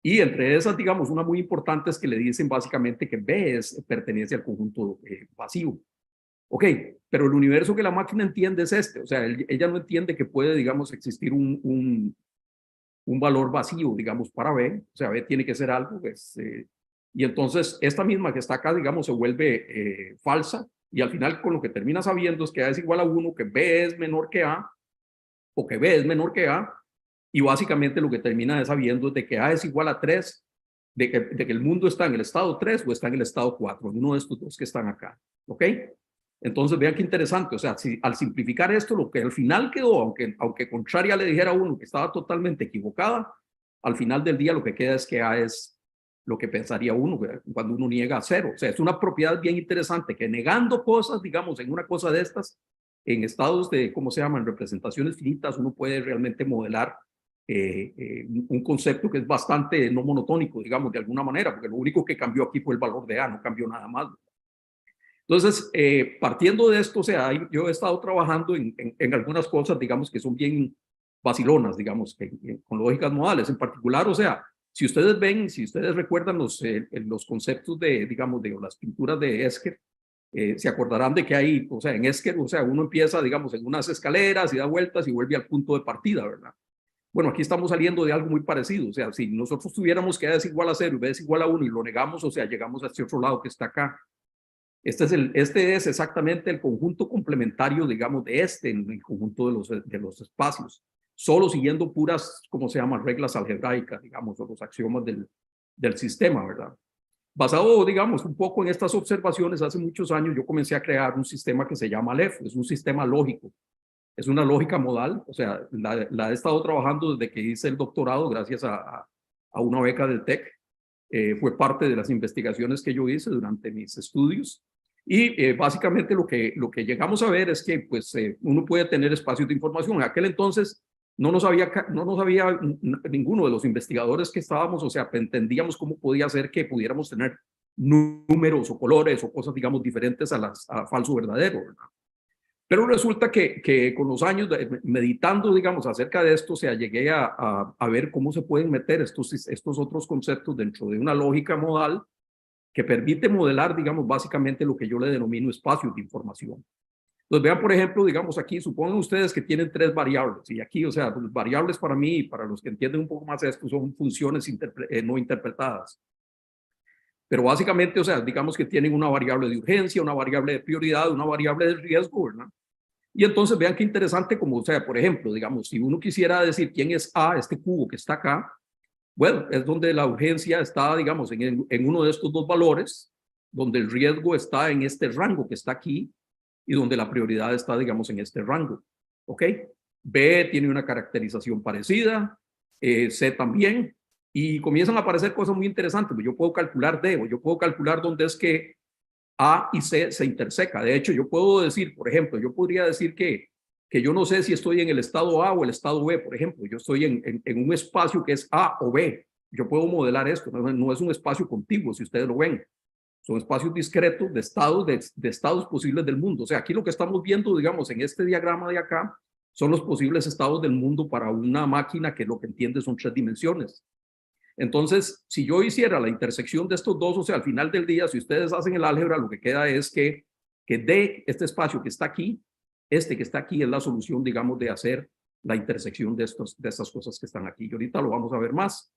Y entre esas, digamos, una muy importante es que le dicen básicamente que B pertenece al conjunto vacío. Ok, pero el universo que la máquina entiende es este, o sea, ella no entiende que puede, digamos, existir un valor vacío, digamos, para B, o sea, B tiene que ser algo, y entonces esta misma que está acá, digamos, se vuelve falsa, y al final con lo que termina sabiendo es que A es igual a 1, que B es menor que A, o que B es menor que A, y básicamente lo que termina sabiendo es de que A es igual a 3, de que el mundo está en el estado 3 o está en el estado 4, en uno de estos dos que están acá, ¿ok? Entonces vean qué interesante, o sea, si, al simplificar esto, lo que al final quedó, aunque contraria le dijera a uno que estaba totalmente equivocada, al final del día lo que queda es que A es lo que pensaría uno cuando uno niega a 0. O sea, es una propiedad bien interesante que negando cosas, digamos, en una cosa de estas, en estados de, ¿cómo se llaman?, representaciones finitas, uno puede realmente modelar un concepto que es bastante no monotónico, digamos, de alguna manera, porque lo único que cambió aquí fue el valor de A, no cambió nada más. Entonces, partiendo de esto, o sea, yo he estado trabajando en algunas cosas, digamos, que son bien vacilonas, digamos, con lógicas modales. En particular, o sea, si ustedes ven, si ustedes recuerdan los conceptos de, digamos, de las pinturas de Escher, se acordarán de que hay, o sea, en Escher, o sea, uno empieza, digamos, en unas escaleras y da vueltas y vuelve al punto de partida, ¿verdad? Bueno, aquí estamos saliendo de algo muy parecido, o sea, si nosotros tuviéramos que A es igual a 0 y B es igual a 1 y lo negamos, o sea, llegamos a este otro lado que está acá. Este es exactamente el conjunto complementario, digamos, en el conjunto de los espacios, solo siguiendo puras, ¿cómo se llama?, reglas algebraicas, digamos, o los axiomas del sistema, ¿verdad? Basado, digamos, un poco en estas observaciones, hace muchos años yo comencé a crear un sistema que se llama Aleph, es un sistema lógico, es una lógica modal, o sea, la he estado trabajando desde que hice el doctorado, gracias a una beca del TEC. Fue parte de las investigaciones que yo hice durante mis estudios. Y básicamente lo que llegamos a ver es que pues, uno puede tener espacios de información. En aquel entonces no nos había ninguno de los investigadores que estábamos, o sea, entendíamos cómo podía ser que pudiéramos tener números o colores o cosas, digamos, diferentes a falso verdadero, ¿verdad? Pero resulta que con los años meditando, digamos, acerca de esto, o sea, llegué a ver cómo se pueden meter estos otros conceptos dentro de una lógica modal que permite modelar, digamos, básicamente lo que yo le denomino espacios de información. Entonces, vean, por ejemplo, digamos aquí, supongan ustedes que tienen 3 variables, y aquí, o sea, pues, variables para mí y para los que entienden un poco más esto, son funciones no interpretadas. Pero básicamente, o sea, digamos que tienen una variable de urgencia, una variable de prioridad, una variable de riesgo, ¿verdad? Y entonces vean qué interesante, como, o sea, por ejemplo, digamos, si uno quisiera decir quién es A, este cubo que está acá, bueno, es donde la urgencia está, digamos, en uno de estos dos valores, donde el riesgo está en este rango que está aquí y donde la prioridad está, digamos, en este rango. ¿Ok? B tiene una caracterización parecida, C también, y comienzan a aparecer cosas muy interesantes. Yo puedo calcular D, o yo puedo calcular dónde es que A y C se interseca. De hecho, yo puedo decir, por ejemplo, yo podría decir que yo no sé si estoy en el estado A o el estado B, por ejemplo. Yo estoy en un espacio que es A o B. Yo puedo modelar esto. No es un espacio contiguo, si ustedes lo ven. Son espacios discretos de estados posibles del mundo. O sea, aquí lo que estamos viendo, digamos, en este diagrama de acá, son los posibles estados del mundo para una máquina que lo que entiende son 3 dimensiones. Entonces, si yo hiciera la intersección de estos dos, o sea, al final del día, si ustedes hacen el álgebra, lo que queda es que de este espacio que está aquí, este que está aquí es la solución, digamos, de hacer la intersección de estas cosas que están aquí. Y ahorita lo vamos a ver más.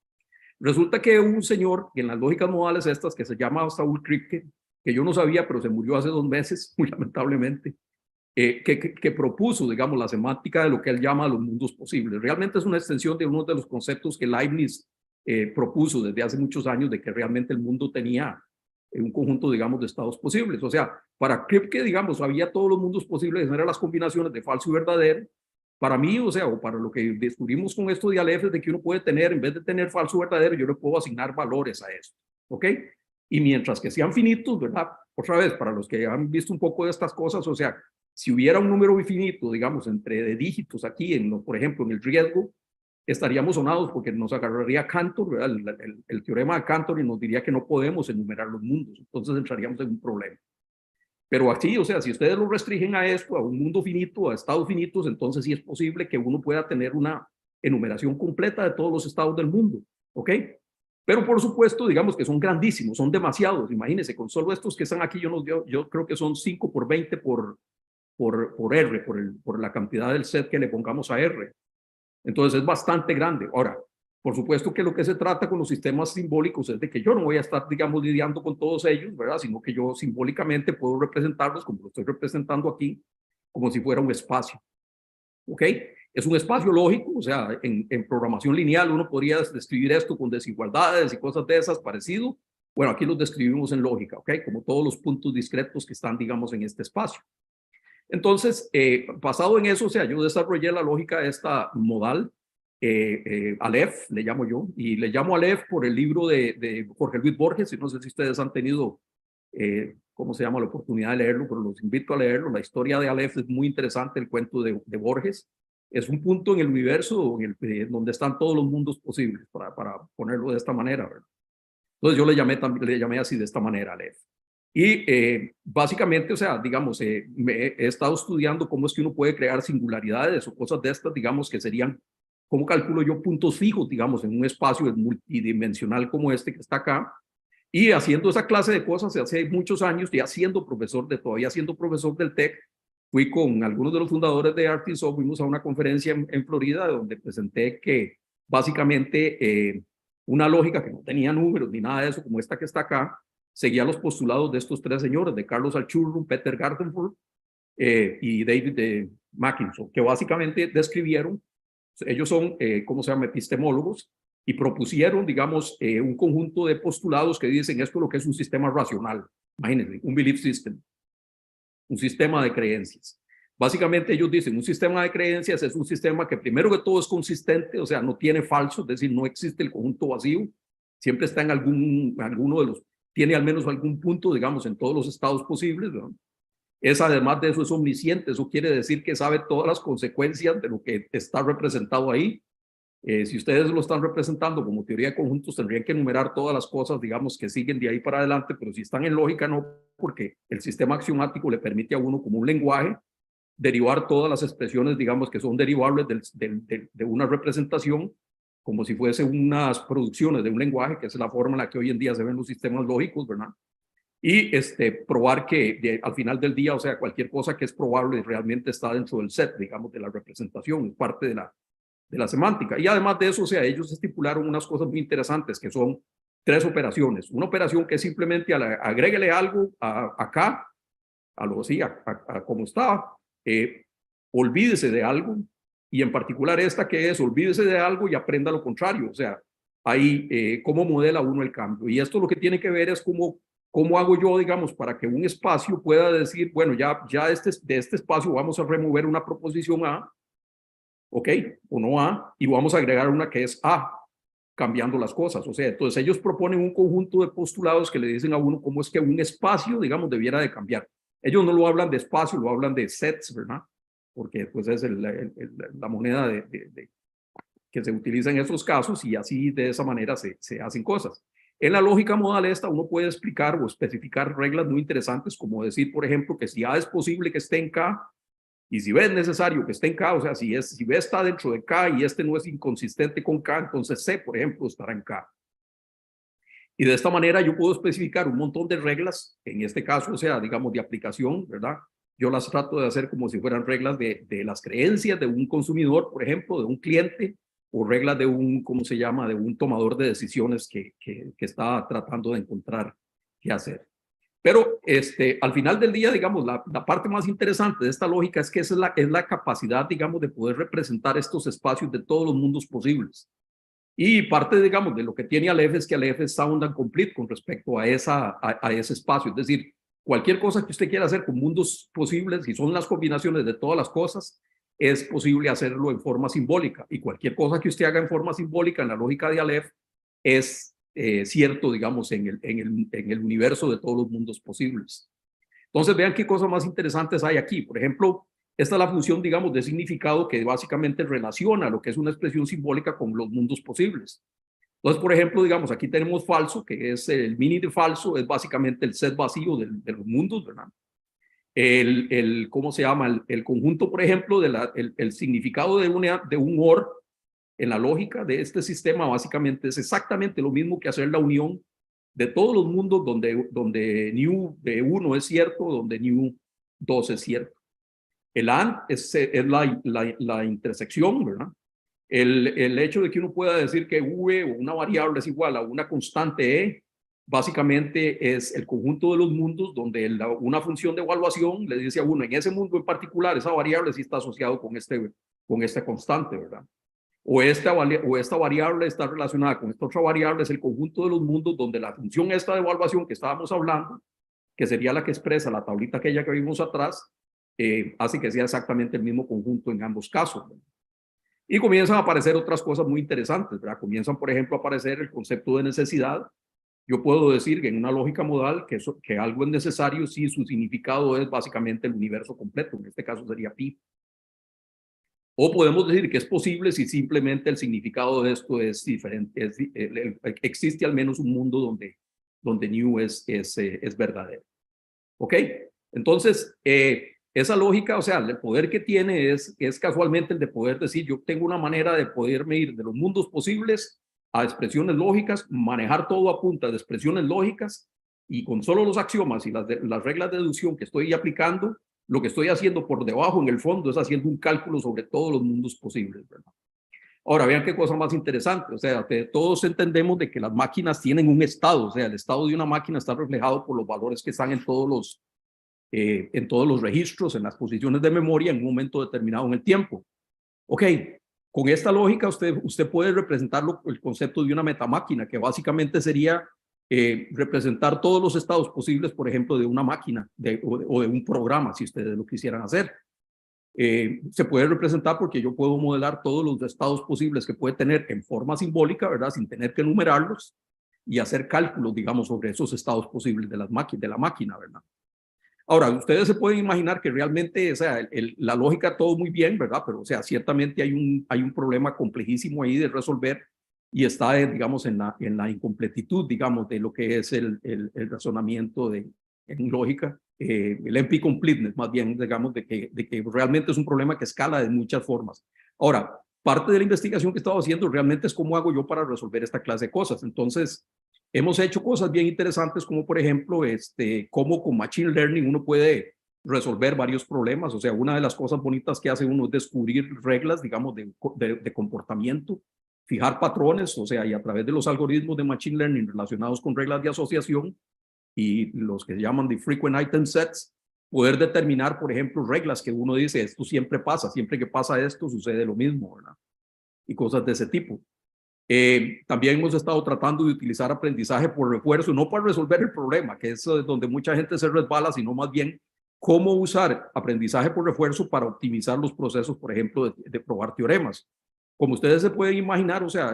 Resulta que un señor en las lógicas modales estas que se llama Saul Kripke, que yo no sabía, pero se murió hace 2 meses, muy lamentablemente, que propuso, digamos, la semántica de lo que él llama los mundos posibles. Realmente es una extensión de uno de los conceptos que Leibniz propuso desde hace muchos años, de que realmente el mundo tenía un conjunto, digamos, de estados posibles. O sea, para Kripke, digamos, había todos los mundos posibles, eran las combinaciones de falso y verdadero. Para mí, o sea, o para lo que descubrimos con esto de Aleph, es de que uno puede tener, en vez de tener falso o verdadero, yo le puedo asignar valores a esto, ¿ok? Y mientras que sean finitos, ¿verdad? Otra vez, para los que han visto un poco de estas cosas, o sea, si hubiera un número infinito, digamos, entre de dígitos aquí, por ejemplo, en el riesgo, estaríamos sonados porque nos agarraría Cantor, ¿verdad? El teorema de Cantor, y nos diría que no podemos enumerar los mundos, entonces entraríamos en un problema. Pero así, o sea, si ustedes lo restringen a esto, a un mundo finito, a estados finitos, entonces sí es posible que uno pueda tener una enumeración completa de todos los estados del mundo, ¿ok? Pero por supuesto, digamos que son grandísimos, son demasiados. Imagínense, con solo estos que están aquí, yo creo que son 5 por 20 por R, por la cantidad del set que le pongamos a R. Entonces es bastante grande. Ahora, por supuesto que lo que se trata con los sistemas simbólicos es de que yo no voy a estar, digamos, lidiando con todos ellos, ¿verdad? Sino que yo simbólicamente puedo representarlos, como lo estoy representando aquí, como si fuera un espacio. ¿Ok? Es un espacio lógico, o sea, en programación lineal uno podría describir esto con desigualdades y cosas de esas parecido. Bueno, aquí los describimos en lógica, ¿ok? Como todos los puntos discretos que están, digamos, en este espacio. Entonces, basado en eso, o sea, yo desarrollé la lógica esta modal, Aleph, le llamo yo, y le llamo Aleph por el libro de Jorge Luis Borges, y no sé si ustedes han tenido, ¿cómo se llama?, la oportunidad de leerlo, pero los invito a leerlo. La historia de Aleph es muy interesante, el cuento de Borges. Es un punto en el universo donde están todos los mundos posibles, para ponerlo de esta manera, ¿verdad? Entonces yo le llamé así, de esta manera, Aleph. Y básicamente, o sea, digamos, he estado estudiando cómo es que uno puede crear singularidades o cosas de estas, digamos, que serían, ¿cómo calculo yo puntos fijos, digamos, en un espacio multidimensional como este que está acá? Y haciendo esa clase de cosas hace muchos años, ya todavía siendo profesor del TEC, fui con algunos de los fundadores de Artisoft, fuimos a una conferencia en Florida, donde presenté que básicamente una lógica que no tenía números ni nada de eso, como esta que está acá, seguía los postulados de estos 3 señores, de Carlos Alchurrum, Peter Gardenford y David Mackinson, que básicamente describieron, ellos son, ¿cómo se llama?, epistemólogos, y propusieron, digamos, un conjunto de postulados que dicen esto es lo que es un sistema racional. Imagínense, un belief system, un sistema de creencias. Básicamente ellos dicen, un sistema de creencias es un sistema que primero que todo es consistente, o sea, no tiene falso, es decir, no existe el conjunto vacío, siempre está en alguno de los, tiene al menos algún punto, digamos, en todos los estados posibles, ¿no? Es, además de eso, es omnisciente, eso quiere decir que sabe todas las consecuencias de lo que está representado ahí. Si ustedes lo están representando como teoría de conjuntos, tendrían que enumerar todas las cosas, digamos, que siguen de ahí para adelante, pero si están en lógica, no, porque el sistema axiomático le permite a uno, como un lenguaje, derivar todas las expresiones, digamos, que son derivables de una representación, como si fuese unas producciones de un lenguaje, que es la forma en la que hoy en día se ven los sistemas lógicos, ¿verdad? Y probar que al final del día, o sea, cualquier cosa que es probable realmente está dentro del set, digamos, de la representación, es parte de la semántica. Y además de eso, o sea, ellos estipularon unas cosas muy interesantes, que son 3 operaciones. Una operación que es simplemente agréguele algo acá, a lo así, a como estaba, olvídese de algo, y en particular esta que es olvídese de algo y aprenda lo contrario. O sea, ahí cómo modela uno el cambio. Y esto lo que tiene que ver es cómo hago yo, digamos, para que un espacio pueda decir, bueno, ya de este espacio vamos a remover una proposición A, ¿ok? O no A, y vamos a agregar una que es A, cambiando las cosas. O sea, entonces ellos proponen un conjunto de postulados que le dicen a uno cómo es que un espacio, digamos, debiera de cambiar. Ellos no lo hablan de espacio, lo hablan de sets, ¿verdad? Porque pues es la moneda que se utiliza en esos casos, y así de esa manera se hacen cosas. En la lógica modal esta uno puede explicar o especificar reglas muy interesantes, como decir, por ejemplo, que si A es posible que esté en K, y si B es necesario que esté en K, o sea, si B está dentro de K y no es inconsistente con K, entonces C, por ejemplo, estará en K. Y de esta manera yo puedo especificar un montón de reglas, en este caso, o sea, digamos, de aplicación, ¿verdad? Yo las trato de hacer como si fueran reglas de las creencias de un consumidor, por ejemplo, de un cliente, o reglas de un, ¿cómo se llama?, de un tomador de decisiones que está tratando de encontrar qué hacer. Pero al final del día, digamos, la parte más interesante de esta lógica es que esa es la capacidad, digamos, de poder representar estos espacios de todos los mundos posibles. Y parte, digamos, de lo que tiene Aleph es que Aleph es sound and complete con respecto a ese espacio. Es decir, cualquier cosa que usted quiera hacer con mundos posibles, y son las combinaciones de todas las cosas, es posible hacerlo en forma simbólica. Y cualquier cosa que usted haga en forma simbólica, en la lógica de Aleph, es cierto, digamos, en el universo de todos los mundos posibles. Entonces, vean qué cosas más interesantes hay aquí. Por ejemplo, esta es la función, digamos, de significado que básicamente relaciona lo que es una expresión simbólica con los mundos posibles. Entonces, por ejemplo, digamos, aquí tenemos falso, que es el mini de falso, es básicamente el set vacío de los mundos, ¿verdad? ¿Cómo se llama? El conjunto, por ejemplo, el significado de un OR en la lógica de este sistema básicamente es exactamente lo mismo que hacer la unión de todos los mundos donde new de 1 es cierto, donde new 2 es cierto. El AND es la intersección, ¿verdad? El hecho de que uno pueda decir que V o una variable es igual a una constante E, básicamente es el conjunto de los mundos donde una función de evaluación le dice a uno, en ese mundo en particular, esa variable sí está asociado con esta constante, ¿verdad? O esta variable está relacionada con esta otra variable, es el conjunto de los mundos donde la función esta de evaluación que estábamos hablando, que sería la que expresa la tablita aquella que vimos atrás, hace que sea exactamente el mismo conjunto en ambos casos, ¿verdad? Y comienzan a aparecer otras cosas muy interesantes, ¿verdad? Comienzan, por ejemplo, a aparecer el concepto de necesidad. Yo puedo decir que en una lógica modal que algo es necesario si su significado es básicamente el universo completo, en este caso sería pi. O podemos decir que es posible si simplemente el significado de esto es diferente, existe al menos un mundo donde new es verdadero. ¿Ok? Entonces, esa lógica, o sea, el poder que tiene es casualmente el de poder decir, yo tengo una manera de poderme ir de los mundos posibles a expresiones lógicas, manejar todo a punta de expresiones lógicas, y con solo los axiomas y las reglas de deducción que estoy aplicando, lo que estoy haciendo por debajo en el fondo es haciendo un cálculo sobre todos los mundos posibles, ¿verdad? Ahora, vean qué cosa más interesante, o sea, todos entendemos de que las máquinas tienen un estado, o sea, el estado de una máquina está reflejado por los valores que están en todos los registros, en las posiciones de memoria en un momento determinado en el tiempo. Ok, con esta lógica usted puede representar el concepto de una metamáquina, que básicamente sería representar todos los estados posibles, por ejemplo, de una máquina o de un programa, si ustedes lo quisieran hacer. Se puede representar porque yo puedo modelar todos los estados posibles que puede tener en forma simbólica, ¿verdad? Sin tener que enumerarlos y hacer cálculos, digamos, sobre esos estados posibles de la máquina, ¿verdad? Ahora, ustedes se pueden imaginar que realmente, o sea, la lógica todo muy bien, ¿verdad? Pero, o sea, ciertamente hay un problema complejísimo ahí de resolver y está, digamos, en la incompletitud, digamos, de lo que es el razonamiento en lógica, el NP completeness, más bien, digamos, de que realmente es un problema que escala de muchas formas. Ahora, parte de la investigación que he estado haciendo realmente es cómo hago yo para resolver esta clase de cosas. Entonces, hemos hecho cosas bien interesantes como, por ejemplo, cómo con Machine Learning uno puede resolver varios problemas. O sea, una de las cosas bonitas que hace uno es descubrir reglas, digamos, de comportamiento, fijar patrones, o sea, y a través de los algoritmos de Machine Learning relacionados con reglas de asociación y los que se llaman de Frequent Item Sets, poder determinar, por ejemplo, reglas que uno dice, esto siempre pasa, siempre que pasa esto sucede lo mismo, ¿verdad? Y cosas de ese tipo. También hemos estado tratando de utilizar aprendizaje por refuerzo, no para resolver el problema, que es donde mucha gente se resbala, sino más bien cómo usar aprendizaje por refuerzo para optimizar los procesos, por ejemplo, de probar teoremas. Como ustedes se pueden imaginar, o sea,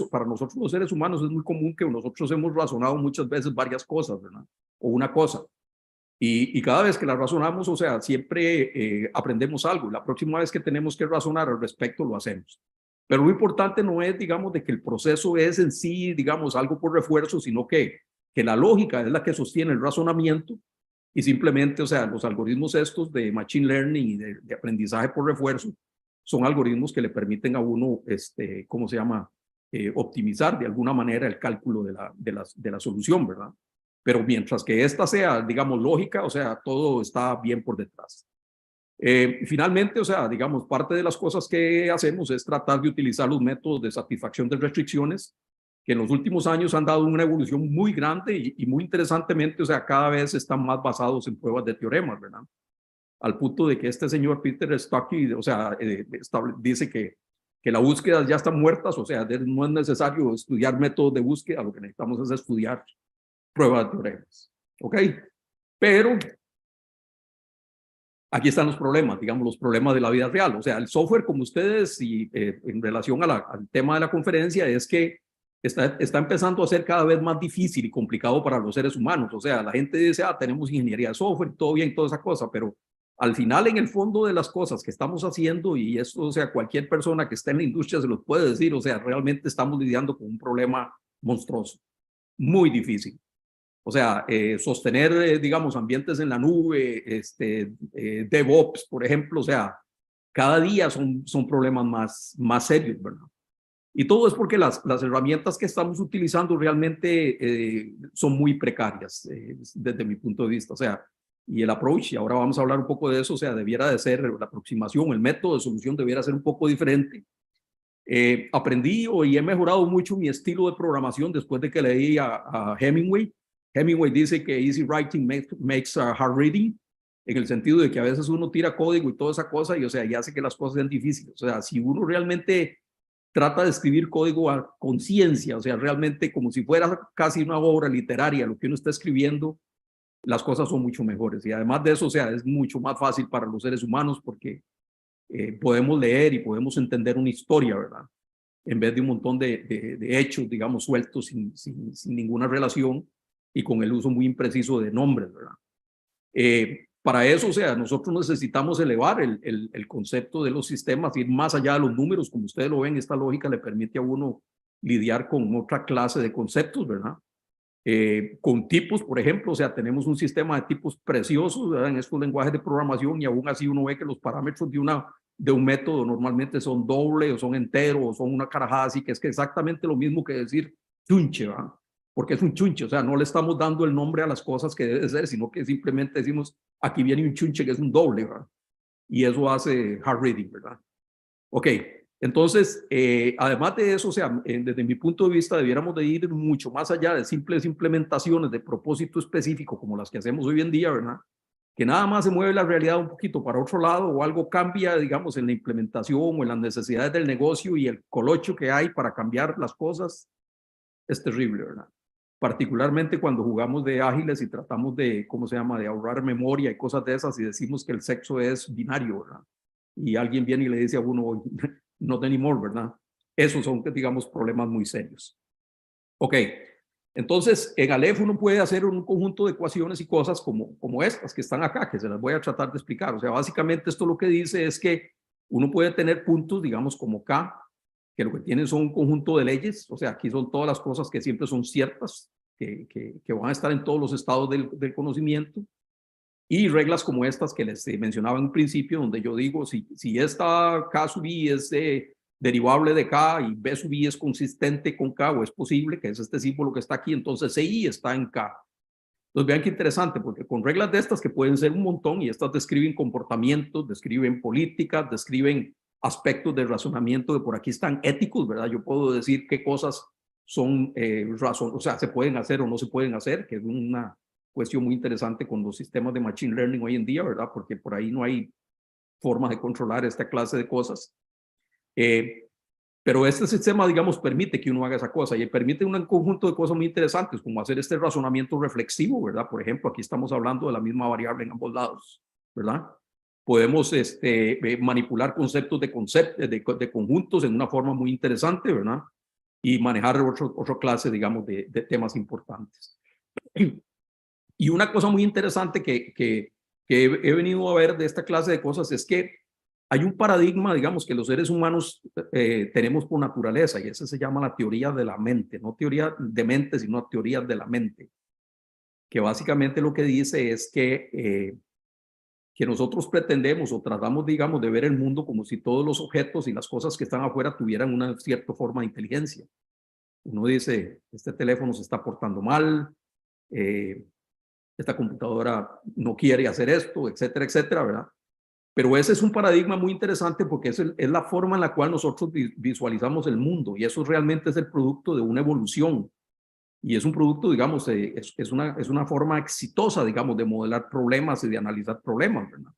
para nosotros los seres humanos es muy común que nosotros hemos razonado muchas veces varias cosas, ¿verdad? O una cosa. Y cada vez que la razonamos, o sea, siempre aprendemos algo. La próxima vez que tenemos que razonar al respecto, lo hacemos. Pero lo importante no es, digamos, de que el proceso es en sí, digamos, algo por refuerzo, sino que la lógica es la que sostiene el razonamiento y simplemente, o sea, los algoritmos estos de Machine Learning y de aprendizaje por refuerzo son algoritmos que le permiten a uno, ¿cómo se llama? Optimizar de alguna manera el cálculo de la solución, ¿verdad? Pero mientras que esta sea, digamos, lógica, o sea, todo está bien por detrás. Finalmente, o sea, digamos, parte de las cosas que hacemos es tratar de utilizar los métodos de satisfacción de restricciones que en los últimos años han dado una evolución muy grande y muy interesantemente, o sea, cada vez están más basados en pruebas de teoremas, ¿verdad? Al punto de que este señor Peter Stuckey, o sea, dice que las búsquedas ya están muertas, o sea, no es necesario estudiar métodos de búsqueda, lo que necesitamos es estudiar pruebas de teoremas, ¿ok? Pero aquí están los problemas, digamos, los problemas de la vida real. O sea, el software, como ustedes, y en relación al tema de la conferencia, es que está empezando a ser cada vez más difícil y complicado para los seres humanos. O sea, la gente dice, tenemos ingeniería de software, todo bien, toda esa cosa, pero al final, en el fondo de las cosas que estamos haciendo, y esto, o sea, cualquier persona que esté en la industria se los puede decir, o sea, realmente estamos lidiando con un problema monstruoso, muy difícil. O sea, sostener, digamos, ambientes en la nube, DevOps, por ejemplo, o sea, cada día son problemas más serios, ¿verdad? Y todo es porque las herramientas que estamos utilizando realmente son muy precarias desde mi punto de vista. O sea, y el approach, y ahora vamos a hablar un poco de eso, o sea, debiera de ser la aproximación, el método de solución debiera ser un poco diferente. Aprendí y he mejorado mucho mi estilo de programación después de que leí a Hemingway. Hemingway dice que easy writing makes hard reading, en el sentido de que a veces uno tira código y toda esa cosa y, o sea, y hace que las cosas sean difíciles. O sea, si uno realmente trata de escribir código a conciencia, o sea, realmente como si fuera casi una obra literaria, lo que uno está escribiendo, las cosas son mucho mejores. Y además de eso, o sea, es mucho más fácil para los seres humanos porque podemos leer y podemos entender una historia, ¿verdad? En vez de un montón de hechos, digamos, sueltos sin ninguna relación y con el uso muy impreciso de nombres, ¿verdad? Para eso, o sea, nosotros necesitamos elevar el concepto de los sistemas, ir más allá de los números. Como ustedes lo ven, esta lógica le permite a uno lidiar con otra clase de conceptos, ¿verdad? Con tipos, por ejemplo, o sea, tenemos un sistema de tipos preciosos, ¿verdad? En estos lenguajes de programación, y aún así uno ve que los parámetros de un método normalmente son doble o son entero o son una carajada, así que es que exactamente lo mismo que decir chunche, ¿verdad? Porque es un chunche, o sea, no le estamos dando el nombre a las cosas que debe ser, sino que simplemente decimos, aquí viene un chunche que es un doble, ¿verdad? Y eso hace hard reading, ¿verdad? Ok, entonces, además de eso, o sea, desde mi punto de vista, debiéramos de ir mucho más allá de simples implementaciones de propósito específico como las que hacemos hoy en día, ¿verdad? Que nada más se mueve la realidad un poquito para otro lado o algo cambia, digamos, en la implementación o en las necesidades del negocio y el colocho que hay para cambiar las cosas es terrible, ¿verdad? Particularmente cuando jugamos de ágiles y tratamos de, ¿cómo se llama?, de ahorrar memoria y cosas de esas y decimos que el sexo es binario, ¿verdad? Y alguien viene y le dice a uno, not anymore, ¿verdad? Esos son, digamos, problemas muy serios. Ok, entonces en Aleph uno puede hacer un conjunto de ecuaciones y cosas como estas que están acá, que se las voy a tratar de explicar. O sea, básicamente esto lo que dice es que uno puede tener puntos, digamos, como K, que lo que tienen son un conjunto de leyes. O sea, aquí son todas las cosas que siempre son ciertas, que van a estar en todos los estados del conocimiento. Y reglas como estas que les mencionaba en un principio, donde yo digo, si esta K sub I es derivable de K y B sub I es consistente con K, o es posible, que es este símbolo que está aquí, entonces CI está en K. Entonces vean qué interesante, porque con reglas de estas que pueden ser un montón, y estas describen comportamientos, describen políticas, describen aspectos de razonamiento que por aquí están éticos, ¿verdad? Yo puedo decir qué cosas son o sea, se pueden hacer o no se pueden hacer, que es una cuestión muy interesante con los sistemas de machine learning hoy en día, ¿verdad? Porque por ahí no hay forma de controlar esta clase de cosas. Pero este sistema, digamos, permite que uno haga esa cosa y permite un conjunto de cosas muy interesantes, como hacer este razonamiento reflexivo, ¿verdad? Por ejemplo, aquí estamos hablando de la misma variable en ambos lados, ¿verdad? Podemos manipular conceptos de conjuntos en una forma muy interesante, ¿verdad? Y manejar otra clase, digamos, de temas importantes. Y una cosa muy interesante que he venido a ver de esta clase de cosas es que hay un paradigma, digamos, que los seres humanos tenemos por naturaleza, y ese se llama la teoría de la mente, no teoría de mente, sino teoría de la mente, que básicamente lo que dice es que nosotros pretendemos o tratamos, digamos, de ver el mundo como si todos los objetos y las cosas que están afuera tuvieran una cierta forma de inteligencia. Uno dice, este teléfono se está portando mal, esta computadora no quiere hacer esto, etcétera, etcétera, ¿verdad? Pero ese es un paradigma muy interesante porque es la forma en la cual nosotros visualizamos el mundo, y eso realmente es el producto de una evolución. Y es un producto, digamos, es una forma exitosa, digamos, de modelar problemas y de analizar problemas, ¿verdad?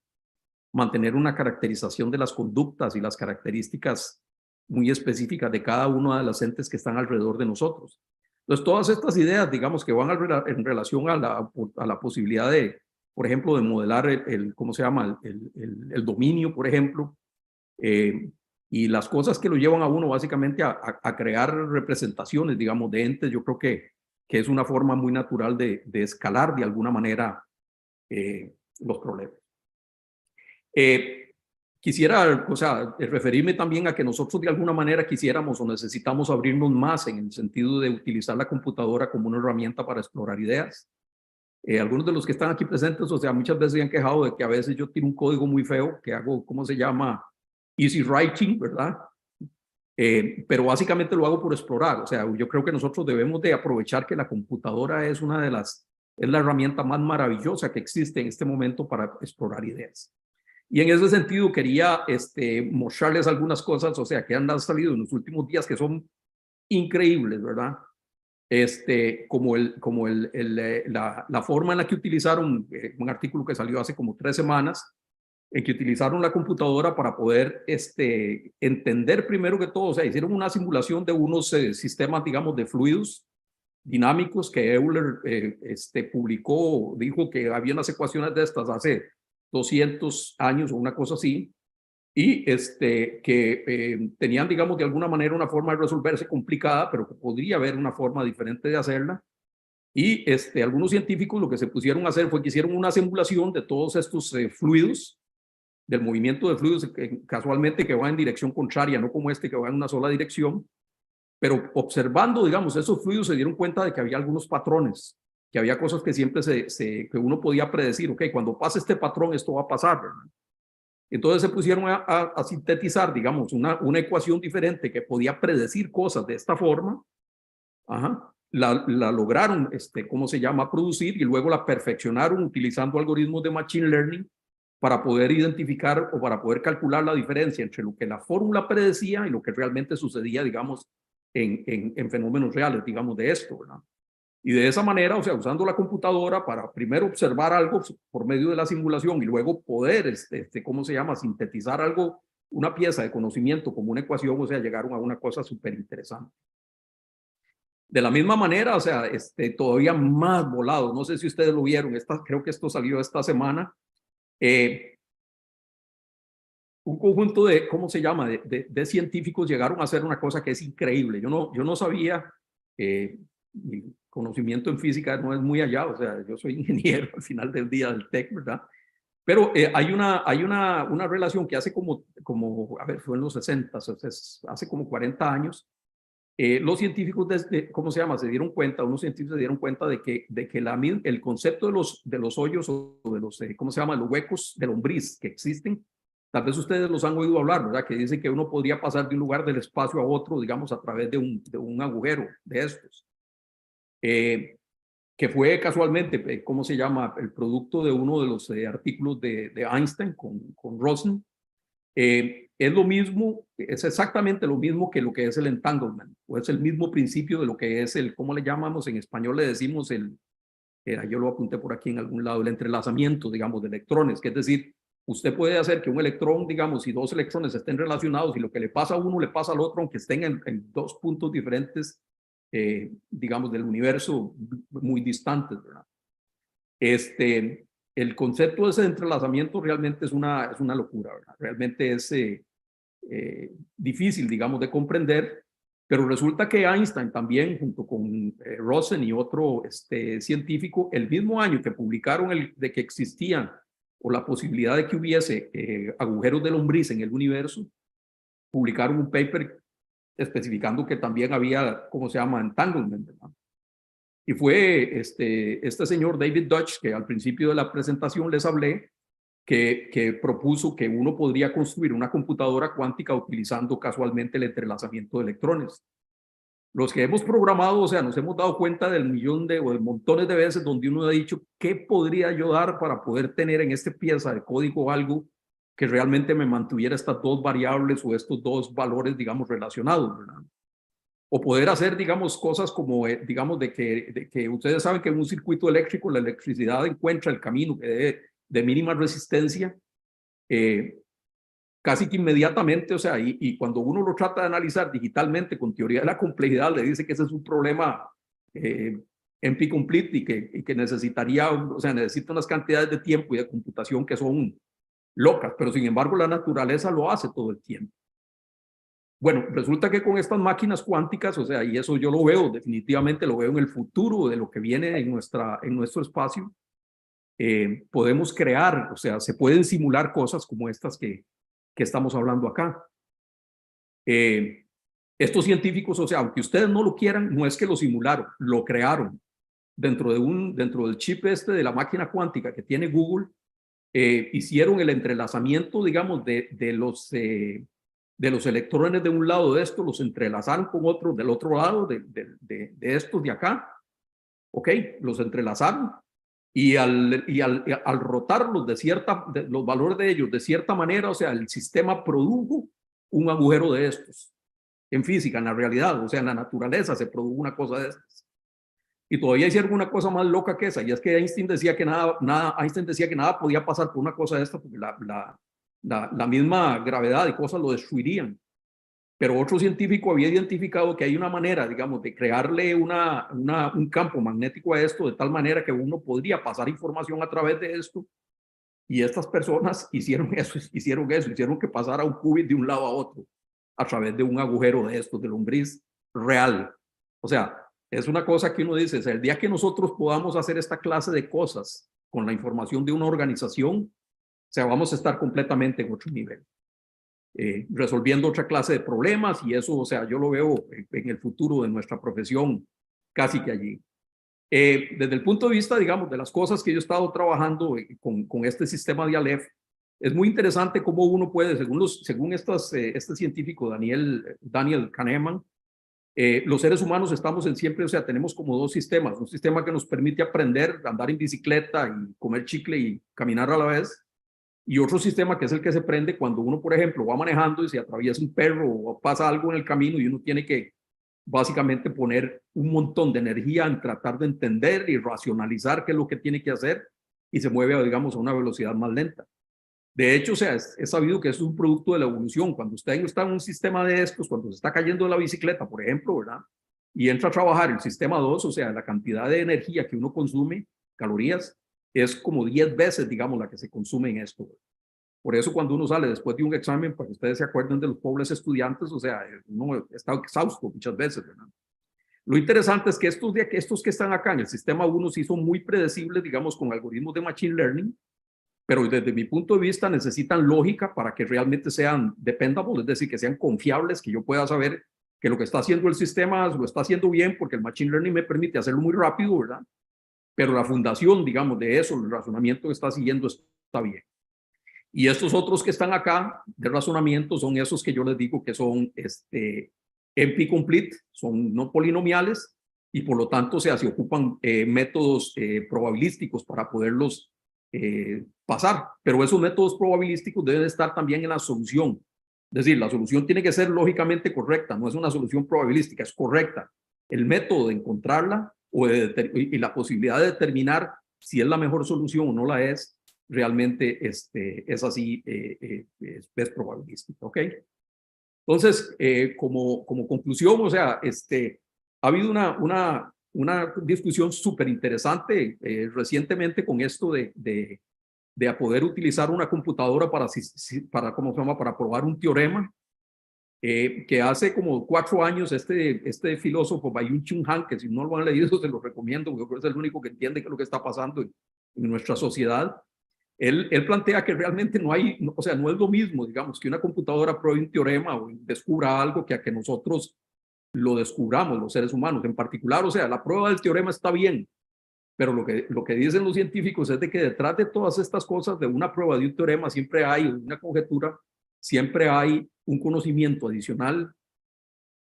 Mantener una caracterización de las conductas y las características muy específicas de cada uno de los entes que están alrededor de nosotros. Entonces, todas estas ideas, digamos, que van en relación a la posibilidad de, por ejemplo, de modelar ¿cómo se llama? El dominio, por ejemplo, y las cosas que lo llevan a uno básicamente a crear representaciones, digamos, de entes, yo creo que es una forma muy natural de escalar de alguna manera los problemas. Quisiera, o sea, referirme también a que nosotros de alguna manera quisiéramos o necesitamos abrirnos más en el sentido de utilizar la computadora como una herramienta para explorar ideas. Algunos de los que están aquí presentes, o sea, muchas veces se han quejado de que a veces yo tiro un código muy feo, que hago, ¿cómo se llama? Easy writing, ¿verdad? Pero básicamente lo hago por explorar. O sea, yo creo que nosotros debemos de aprovechar que la computadora es es la herramienta más maravillosa que existe en este momento para explorar ideas. Y en ese sentido quería mostrarles algunas cosas, o sea, que han salido en los últimos días que son increíbles, ¿verdad? Como la forma en la que utilizaron un artículo que salió hace como 3 semanas, en que utilizaron la computadora para poder entender primero que todo, o sea, hicieron una simulación de unos sistemas, digamos, de fluidos dinámicos que Euler publicó, dijo que había unas ecuaciones de estas hace 200 años o una cosa así, y que tenían, digamos, de alguna manera una forma de resolverse complicada, pero que podría haber una forma diferente de hacerla. Y algunos científicos lo que se pusieron a hacer fue que hicieron una simulación de todos estos fluidos, del movimiento de fluidos casualmente que va en dirección contraria, no como que va en una sola dirección, pero observando, digamos, esos fluidos se dieron cuenta de que había algunos patrones, que había cosas que siempre que uno podía predecir, ok, cuando pase este patrón esto va a pasar, ¿verdad? Entonces se pusieron a sintetizar, digamos, una ecuación diferente que podía predecir cosas de esta forma. Ajá. La lograron, ¿cómo se llama?, producir, y luego la perfeccionaron utilizando algoritmos de machine learning para poder identificar o para poder calcular la diferencia entre lo que la fórmula predecía y lo que realmente sucedía, digamos, en fenómenos reales, digamos, de esto, ¿verdad? Y de esa manera, o sea, usando la computadora para primero observar algo por medio de la simulación y luego poder, ¿cómo se llama?, sintetizar algo, una pieza de conocimiento como una ecuación, o sea, llegaron a una cosa súper interesante. De la misma manera, o sea, todavía más volado, no sé si ustedes lo vieron, creo que esto salió esta semana, un conjunto de, ¿cómo se llama?, de científicos llegaron a hacer una cosa que es increíble. Yo no sabía, mi conocimiento en física no es muy allá, o sea, yo soy ingeniero al final del día del TEC, ¿verdad? Pero hay una relación que hace a ver, fue en los 60, o sea, hace como 40 años, los científicos, ¿cómo se llama?, unos científicos se dieron cuenta de que el concepto de los hoyos o de los, ¿cómo se llama?, los huecos de lombriz que existen, tal vez ustedes los han oído hablar, ¿verdad?, que dicen que uno podría pasar de un lugar del espacio a otro, digamos, a través de un agujero de estos. Que fue casualmente, ¿cómo se llama?, el producto de uno de los artículos de Einstein con Rosen. Es lo mismo, es exactamente lo mismo que lo que es el entanglement, o es el mismo principio de lo que es ¿cómo le llamamos? En español le decimos yo lo apunté por aquí en algún lado, el entrelazamiento, digamos, de electrones, que es decir, usted puede hacer que un electrón, digamos, y 2 electrones estén relacionados y lo que le pasa a uno le pasa al otro, aunque estén en 2 puntos diferentes, digamos, del universo muy distantes, ¿verdad? El concepto de ese entrelazamiento realmente es una locura, ¿verdad? Realmente es difícil, digamos, de comprender, pero resulta que Einstein también, junto con Rosen y otro científico, el mismo año que publicaron de que existían o la posibilidad de que hubiese agujeros de lombriz en el universo, publicaron un paper especificando que también había, ¿cómo se llama?, entanglement, ¿verdad? Y fue este señor David Deutsch, que al principio de la presentación les hablé, que propuso que uno podría construir una computadora cuántica utilizando casualmente el entrelazamiento de electrones. Los que hemos programado, o sea, nos hemos dado cuenta del o de montones de veces donde uno ha dicho, ¿qué podría yo dar para poder tener en esta pieza de código algo que realmente me mantuviera estas dos variables o estos dos valores, digamos, relacionados, ¿verdad? O poder hacer, digamos, cosas como, digamos, de que ustedes saben que en un circuito eléctrico la electricidad encuentra el camino de mínima resistencia casi que inmediatamente, o sea, y cuando uno lo trata de analizar digitalmente con teoría de la complejidad, le dice que ese es un problema NP complete y que necesitaría, o sea, necesita unas cantidades de tiempo y de computación que son locas, pero sin embargo la naturaleza lo hace todo el tiempo. Bueno, resulta que con estas máquinas cuánticas, o sea, y eso yo lo veo, definitivamente lo veo en el futuro de lo que viene en nuestro espacio, podemos crear, o sea, se pueden simular cosas como estas que estamos hablando acá. Estos científicos, o sea, aunque ustedes no lo quieran, no es que lo simularon, lo crearon. Dentro del chip de la máquina cuántica que tiene Google, hicieron el entrelazamiento, digamos, de los electrones de un lado de esto, los entrelazaron con otros del otro lado de estos de acá, ¿ok? Los entrelazaron y al rotarlos los valores de ellos de cierta manera, o sea, el sistema produjo un agujero de estos. En física, en la realidad, o sea, en la naturaleza se produjo una cosa de estas. Y todavía hicieron una cosa más loca que esa, y es que Einstein decía que nada podía pasar por una cosa de esta, porque la misma gravedad y cosas lo destruirían. Pero otro científico había identificado que hay una manera, digamos, de crearle un campo magnético a esto, de tal manera que uno podría pasar información a través de esto, y estas personas hicieron que pasara un qubit de un lado a otro, a través de un agujero de estos, de lombriz real. O sea, es una cosa que uno dice, o sea, el día que nosotros podamos hacer esta clase de cosas con la información de una organización, o sea, vamos a estar completamente en otro nivel. Resolviendo otra clase de problemas, y eso, o sea, yo lo veo en el futuro de nuestra profesión casi que allí. Desde el punto de vista, digamos, de las cosas que yo he estado trabajando con este sistema de Aleph, es muy interesante cómo uno puede, según este científico Daniel Kahneman, los seres humanos estamos siempre, o sea, tenemos como dos sistemas, un sistema que nos permite aprender, andar en bicicleta y comer chicle y caminar a la vez, y otro sistema que es el que se prende cuando uno, por ejemplo, va manejando y se atraviesa un perro o pasa algo en el camino y uno tiene que básicamente poner un montón de energía en tratar de entender y racionalizar qué es lo que tiene que hacer, y se mueve, digamos, a una velocidad más lenta. De hecho, o sea, es sabido que es un producto de la evolución. Cuando usted está en un sistema de estos, cuando se está cayendo de la bicicleta, por ejemplo, ¿verdad? Y entra a trabajar el sistema 2, o sea, la cantidad de energía que uno consume, calorías, es como 10 veces, digamos, la que se consume en esto. Por eso cuando uno sale después de un examen, para que ustedes se acuerden de los pobres estudiantes, o sea, uno está exhausto muchas veces, ¿verdad? Lo interesante es que estos que están acá en el sistema 1 sí son muy predecibles, digamos, con algoritmos de Machine Learning, pero desde mi punto de vista necesitan lógica para que realmente sean dependable, es decir, que sean confiables, que yo pueda saber que lo que está haciendo el sistema lo está haciendo bien, porque el Machine Learning me permite hacerlo muy rápido, ¿verdad? Pero la fundación, digamos, de eso, el razonamiento que está siguiendo está bien. Y estos otros que están acá de razonamiento son esos que yo les digo que son NP complete, son no polinomiales, y por lo tanto, o sea, se ocupan métodos probabilísticos para poderlos pasar, pero esos métodos probabilísticos deben estar también en la solución. Es decir, la solución tiene que ser lógicamente correcta, no es una solución probabilística, es correcta. El método de encontrarla y la posibilidad de determinar si es la mejor solución o no la es, realmente es así, es probabilística, ¿ok? Entonces, como conclusión, o sea, ha habido una discusión súper interesante recientemente con esto de poder utilizar una computadora ¿cómo se llama? Para probar un teorema, que hace como 4 años este filósofo Byung-Chul Han, que si no lo han leído se lo recomiendo, porque yo creo que es el único que entiende qué es lo que está pasando en nuestra sociedad. Él plantea que realmente o sea, no es lo mismo, digamos, que una computadora pruebe un teorema o descubra algo que a que nosotros lo descubramos, los seres humanos en particular. O sea, la prueba del teorema está bien, pero lo que dicen los científicos es de que detrás de todas estas cosas, de una prueba de un teorema, siempre hay una conjetura, siempre hay un conocimiento adicional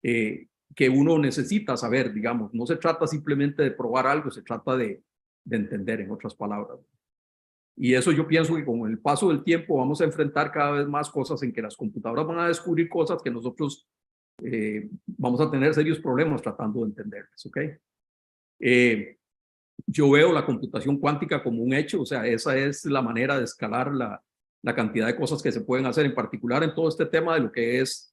que uno necesita saber, digamos. No se trata simplemente de probar algo, se trata de entender, en otras palabras. Y eso yo pienso que con el paso del tiempo vamos a enfrentar cada vez más cosas en que las computadoras van a descubrir cosas que nosotros vamos a tener serios problemas tratando de entenderlas, ¿ok? Yo veo la computación cuántica como un hecho, o sea, esa es la manera de escalar la cantidad de cosas que se pueden hacer, en particular en todo este tema de lo que es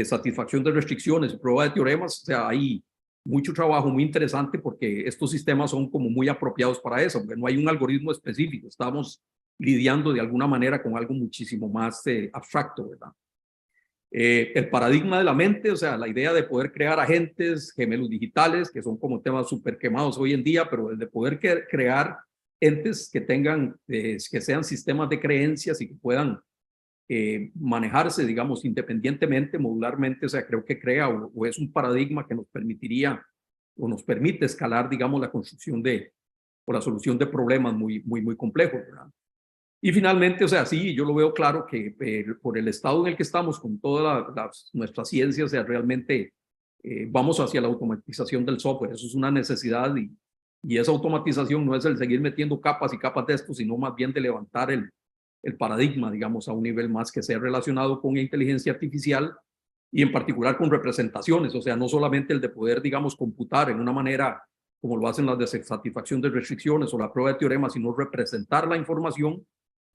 satisfacción de restricciones, prueba de teoremas, o sea, hay mucho trabajo muy interesante porque estos sistemas son como muy apropiados para eso, porque no hay un algoritmo específico, estamos lidiando de alguna manera con algo muchísimo más abstracto, ¿verdad? El paradigma de la mente, o sea, la idea de poder crear agentes gemelos digitales, que son como temas súper quemados hoy en día, pero el de poder crear entes que tengan, que sean sistemas de creencias y que puedan manejarse, digamos, independientemente, modularmente, o sea, creo que crea o es un paradigma que nos permitiría o nos permite escalar, digamos, la construcción o la solución de problemas muy complejos, ¿verdad? Y finalmente, o sea, sí, yo lo veo claro que por el estado en el que estamos con toda nuestra ciencia, o sea, realmente vamos hacia la automatización del software. Eso es una necesidad y esa automatización no es el seguir metiendo capas y capas de esto, sino más bien de levantar el paradigma, digamos, a un nivel más que sea relacionado con inteligencia artificial y en particular con representaciones, o sea, no solamente el de poder, digamos, computar en una manera como lo hacen las de satisfacción de restricciones o la prueba de teoremas, sino representar la información,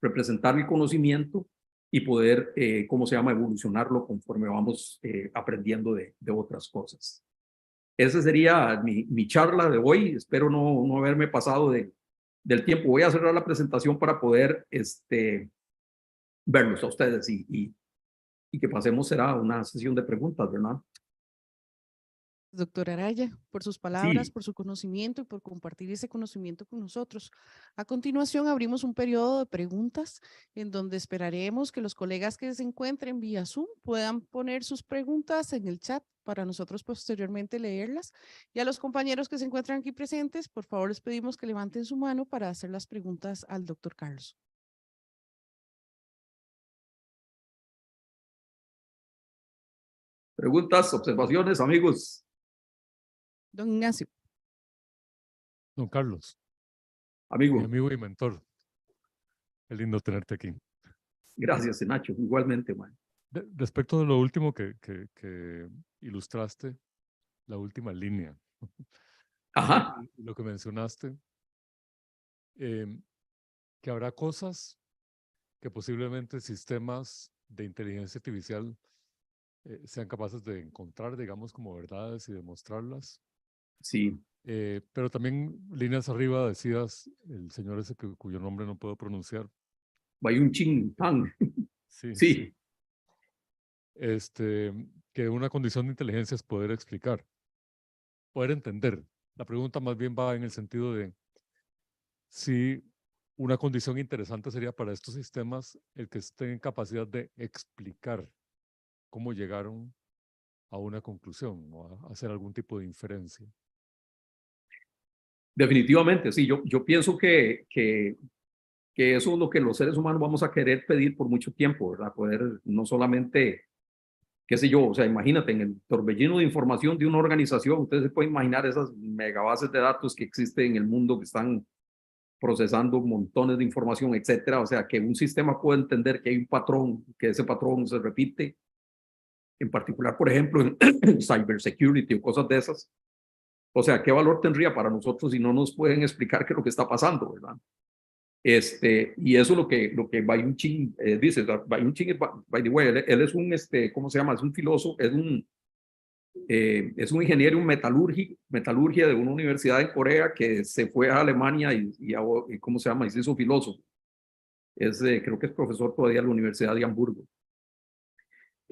representar el conocimiento y poder, ¿cómo se llama?, evolucionarlo conforme vamos aprendiendo de otras cosas. Esa sería mi charla de hoy. Espero no haberme pasado del tiempo. Voy a cerrar la presentación para poder verlos a ustedes y que pasemos, será una sesión de preguntas, ¿verdad? Doctor Araya, por sus palabras, Sí. por su conocimiento y por compartir ese conocimiento con nosotros. A continuación, abrimos un periodo de preguntas en donde esperaremos que los colegas que se encuentren vía Zoom puedan poner sus preguntas en el chat para nosotros posteriormente leerlas. Y a los compañeros que se encuentran aquí presentes, por favor, les pedimos que levanten su mano para hacer las preguntas al doctor Carlos. Preguntas, observaciones, amigos. Don Ignacio. Don Carlos, Amigo. mi amigo y mentor. Qué lindo tenerte aquí. Gracias, Nacho. Igualmente, man. Respecto de lo último que ilustraste, la última línea. Ajá. Lo que mencionaste, que habrá cosas que posiblemente sistemas de inteligencia artificial sean capaces de encontrar, digamos, como verdades y demostrarlas. Sí. Pero también líneas arriba decías, el señor ese cuyo nombre no puedo pronunciar. Byung-Chul Han. Sí, Sí. sí. Que una condición de inteligencia es poder explicar, poder entender. La pregunta más bien va en el sentido de si una condición interesante sería para estos sistemas el que estén en capacidad de explicar cómo llegaron a una conclusión o a hacer algún tipo de inferencia. Definitivamente, sí. Yo pienso que eso es lo que los seres humanos vamos a querer pedir por mucho tiempo, ¿verdad? Poder no solamente, qué sé yo, o sea, imagínate, en el torbellino de información de una organización, ustedes se pueden imaginar esas megabases de datos que existen en el mundo que están procesando montones de información, etcétera. O sea, que un sistema pueda entender que hay un patrón, que ese patrón se repite, en particular, por ejemplo, en cybersecurity o cosas de esas. O sea, ¿qué valor tendría para nosotros si no nos pueden explicar qué es lo que está pasando, verdad? Y eso es lo que Byung-Chul dice. Byung-Chul, by the way, él es un, ¿cómo se llama? Es un filósofo, es un ingeniero en metalurgia de una universidad en Corea que se fue a Alemania y ¿cómo se llama? Y se hizo filósofo. Creo que es profesor todavía de la Universidad de Hamburgo.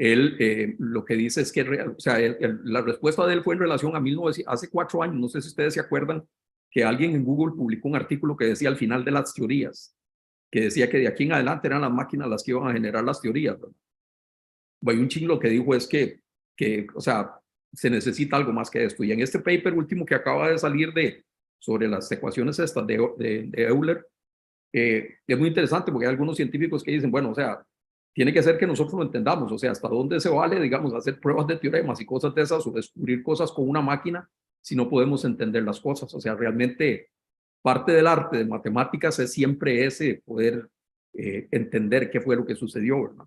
Él lo que dice es que, o sea, la respuesta de él fue en relación a hace 4 años, no sé si ustedes se acuerdan, que alguien en Google publicó un artículo que decía al final de las teorías, que decía que de aquí en adelante eran las máquinas las que iban a generar las teorías. Byung-Chul lo que dijo es que, o sea, se necesita algo más que esto. Y en este paper último que acaba de salir sobre las ecuaciones estas de Euler, es muy interesante porque hay algunos científicos que dicen, bueno, o sea, tiene que ser que nosotros lo entendamos, o sea, hasta dónde se vale, digamos, hacer pruebas de teoremas y cosas de esas o descubrir cosas con una máquina si no podemos entender las cosas. O sea, realmente parte del arte de matemáticas es siempre ese poder entender qué fue lo que sucedió, ¿verdad?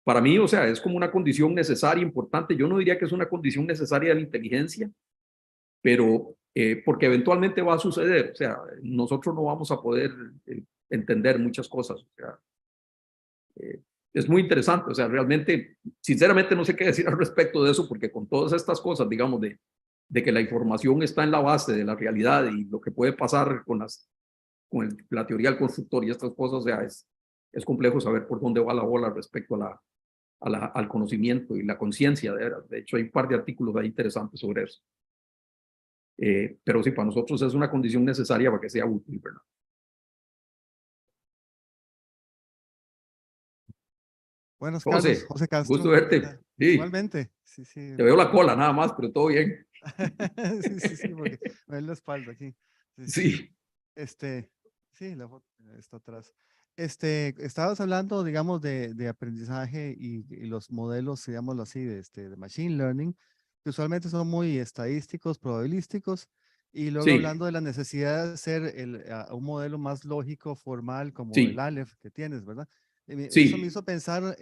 Para mí, o sea, es como una condición necesaria, importante. Yo no diría que es una condición necesaria de la inteligencia, pero porque eventualmente va a suceder. O sea, nosotros no vamos a poder entender muchas cosas. O sea, es muy interesante. O sea, realmente, sinceramente no sé qué decir al respecto de eso, porque con todas estas cosas, digamos, de que la información está en la base de la realidad y lo que puede pasar con la teoría del constructor y estas cosas, o sea, es complejo saber por dónde va la bola respecto al conocimiento y la conciencia. De hecho, hay un par de artículos ahí interesantes sobre eso. Pero sí, para nosotros es una condición necesaria para que sea útil, ¿verdad? Buenos José, Carlos, José Castro. gusto verte. Sí, Igualmente, sí, sí. te veo la cola nada más, pero todo bien. Sí, sí, sí, porque me duele la espalda aquí. Sí, Sí, sí, la foto está atrás. Estabas hablando, digamos, de aprendizaje y los modelos, digámoslo así, de machine learning, que usualmente son muy estadísticos, probabilísticos, y luego sí, hablando de la necesidad de hacer un modelo más lógico, formal, como el sí, Aleph que tienes, ¿verdad? Eso me sí, hizo pensar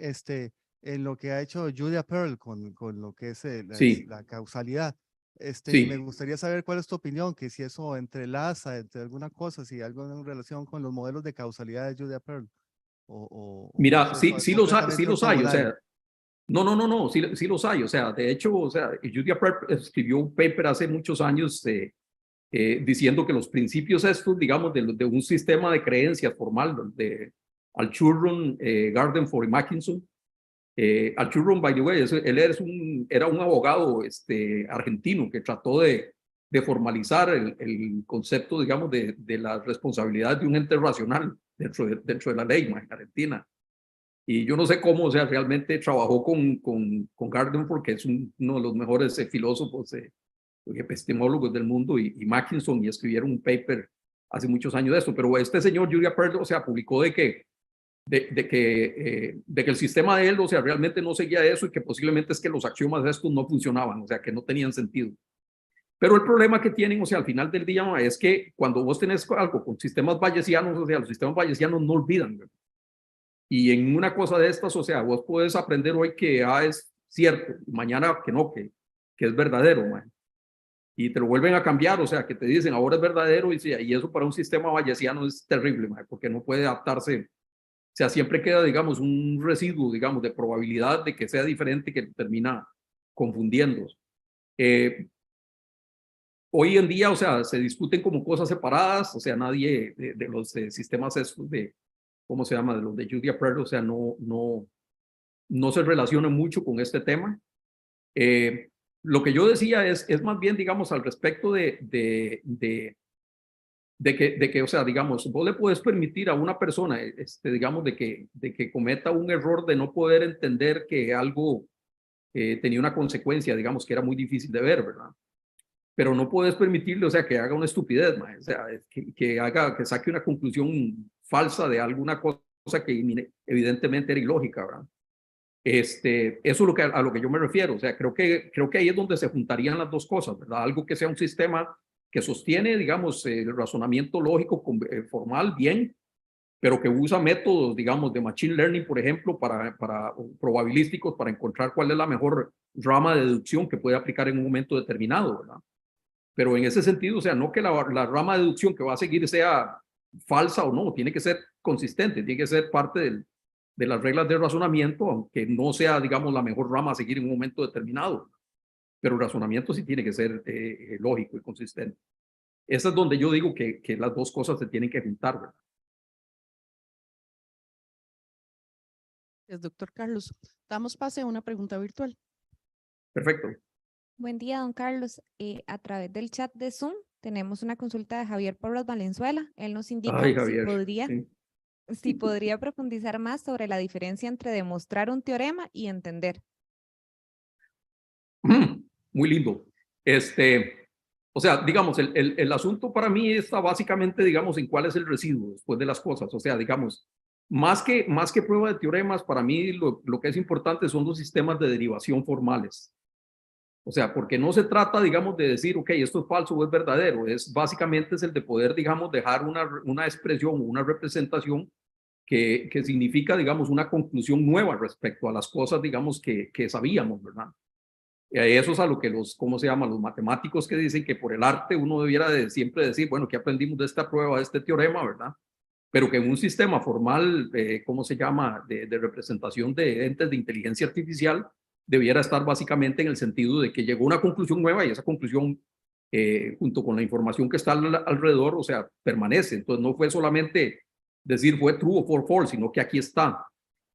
en lo que ha hecho Julia Pearl con lo que es sí, la causalidad. Y me sí. gustaría saber cuál es tu opinión, que si eso entrelaza entre alguna cosa, si algo en relación con los modelos de causalidad de Julia Pearl, o Mira, es eso sí completamente los hay, o ortogonal. sea, no, sí los hay, o sea, de hecho, o sea, Julia Pearl escribió un paper hace muchos años diciendo que los principios estos, digamos, de un sistema de creencias formal, de Alchurron, Gardenford y Mackinson. Alchurron, by the way, él era un abogado argentino que trató de formalizar el concepto, digamos, de la responsabilidad de un ente racional dentro de la ley en Argentina. Y yo no sé cómo, o sea, realmente trabajó con Garden porque es uno de los mejores filósofos, epistemólogos del mundo, y Mackinson, y escribieron un paper hace muchos años de esto. Pero este señor, Julia Pearl, o sea, publicó de que el sistema de él, o sea, realmente no seguía eso y que posiblemente es que los axiomas de estos no funcionaban, o sea, que no tenían sentido. Pero el problema que tienen, o sea, al final del día es que cuando vos tenés algo con sistemas bayesianos, o sea, los sistemas bayesianos no olvidan, ¿verdad? Y en una cosa de estas, o sea, vos puedes aprender hoy que A es cierto, y mañana que no, que es verdadero, man. Y te lo vuelven a cambiar, o sea, que te dicen ahora es verdadero, y eso para un sistema bayesiano es terrible, man, porque no puede adaptarse. O sea, siempre queda, digamos, un residuo, digamos, de probabilidad de que sea diferente que termina confundiendo. Hoy en día, o sea, se discuten como cosas separadas, o sea, nadie de los sistemas estos ¿cómo se llama? De los de Julia Pearl, o sea, no se relaciona mucho con este tema. Lo que yo decía es más bien, digamos, al respecto de que, o sea, digamos, vos le puedes permitir a una persona, digamos, de que cometa un error de no poder entender que algo tenía una consecuencia, digamos, que era muy difícil de ver, ¿verdad? Pero no puedes permitirle, o sea, que haga una estupidez, man, o sea, que saque una conclusión falsa de alguna cosa que evidentemente era ilógica, ¿verdad? Eso es a lo que yo me refiero, o sea, creo que ahí es donde se juntarían las dos cosas, ¿verdad? Algo que sea un sistema que sostiene, digamos, el razonamiento lógico formal bien, pero que usa métodos, digamos, de machine learning, por ejemplo, para probabilísticos, para encontrar cuál es la mejor rama de deducción que puede aplicar en un momento determinado, ¿verdad? Pero en ese sentido, o sea, no que la rama de deducción que va a seguir sea falsa o no, tiene que ser consistente, tiene que ser parte de las reglas de razonamiento, aunque no sea, digamos, la mejor rama a seguir en un momento determinado. Pero el razonamiento sí tiene que ser lógico y consistente. Esa es donde yo digo que las dos cosas se tienen que juntar, ¿verdad? Doctor Carlos, damos pase a una pregunta virtual. Perfecto. Buen día, don Carlos. A través del chat de Zoom tenemos una consulta de Javier Porras Valenzuela. Él nos indica Ay, Javier, si podría profundizar más sobre la diferencia entre demostrar un teorema y entender. Muy lindo. O sea, digamos, el asunto para mí está básicamente, digamos, en cuál es el residuo después de las cosas. O sea, digamos, más que prueba de teoremas, para mí lo que es importante son los sistemas de derivación formales. O sea, porque no se trata, digamos, de decir, ok, esto es falso o es verdadero, básicamente es el de poder, digamos, dejar una expresión, una representación que significa, digamos, una conclusión nueva respecto a las cosas, digamos, que sabíamos, ¿verdad? Eso es a lo que ¿cómo se llama? Los matemáticos que dicen que por el arte uno debiera siempre decir, bueno, ¿qué aprendimos de esta prueba, de este teorema, verdad? Pero que en un sistema formal, ¿cómo se llama?, de representación de entes de inteligencia artificial, debiera estar básicamente en el sentido de que llegó una conclusión nueva y esa conclusión, junto con la información que está alrededor, o sea, permanece. Entonces no fue solamente decir fue true o for false, sino que aquí está.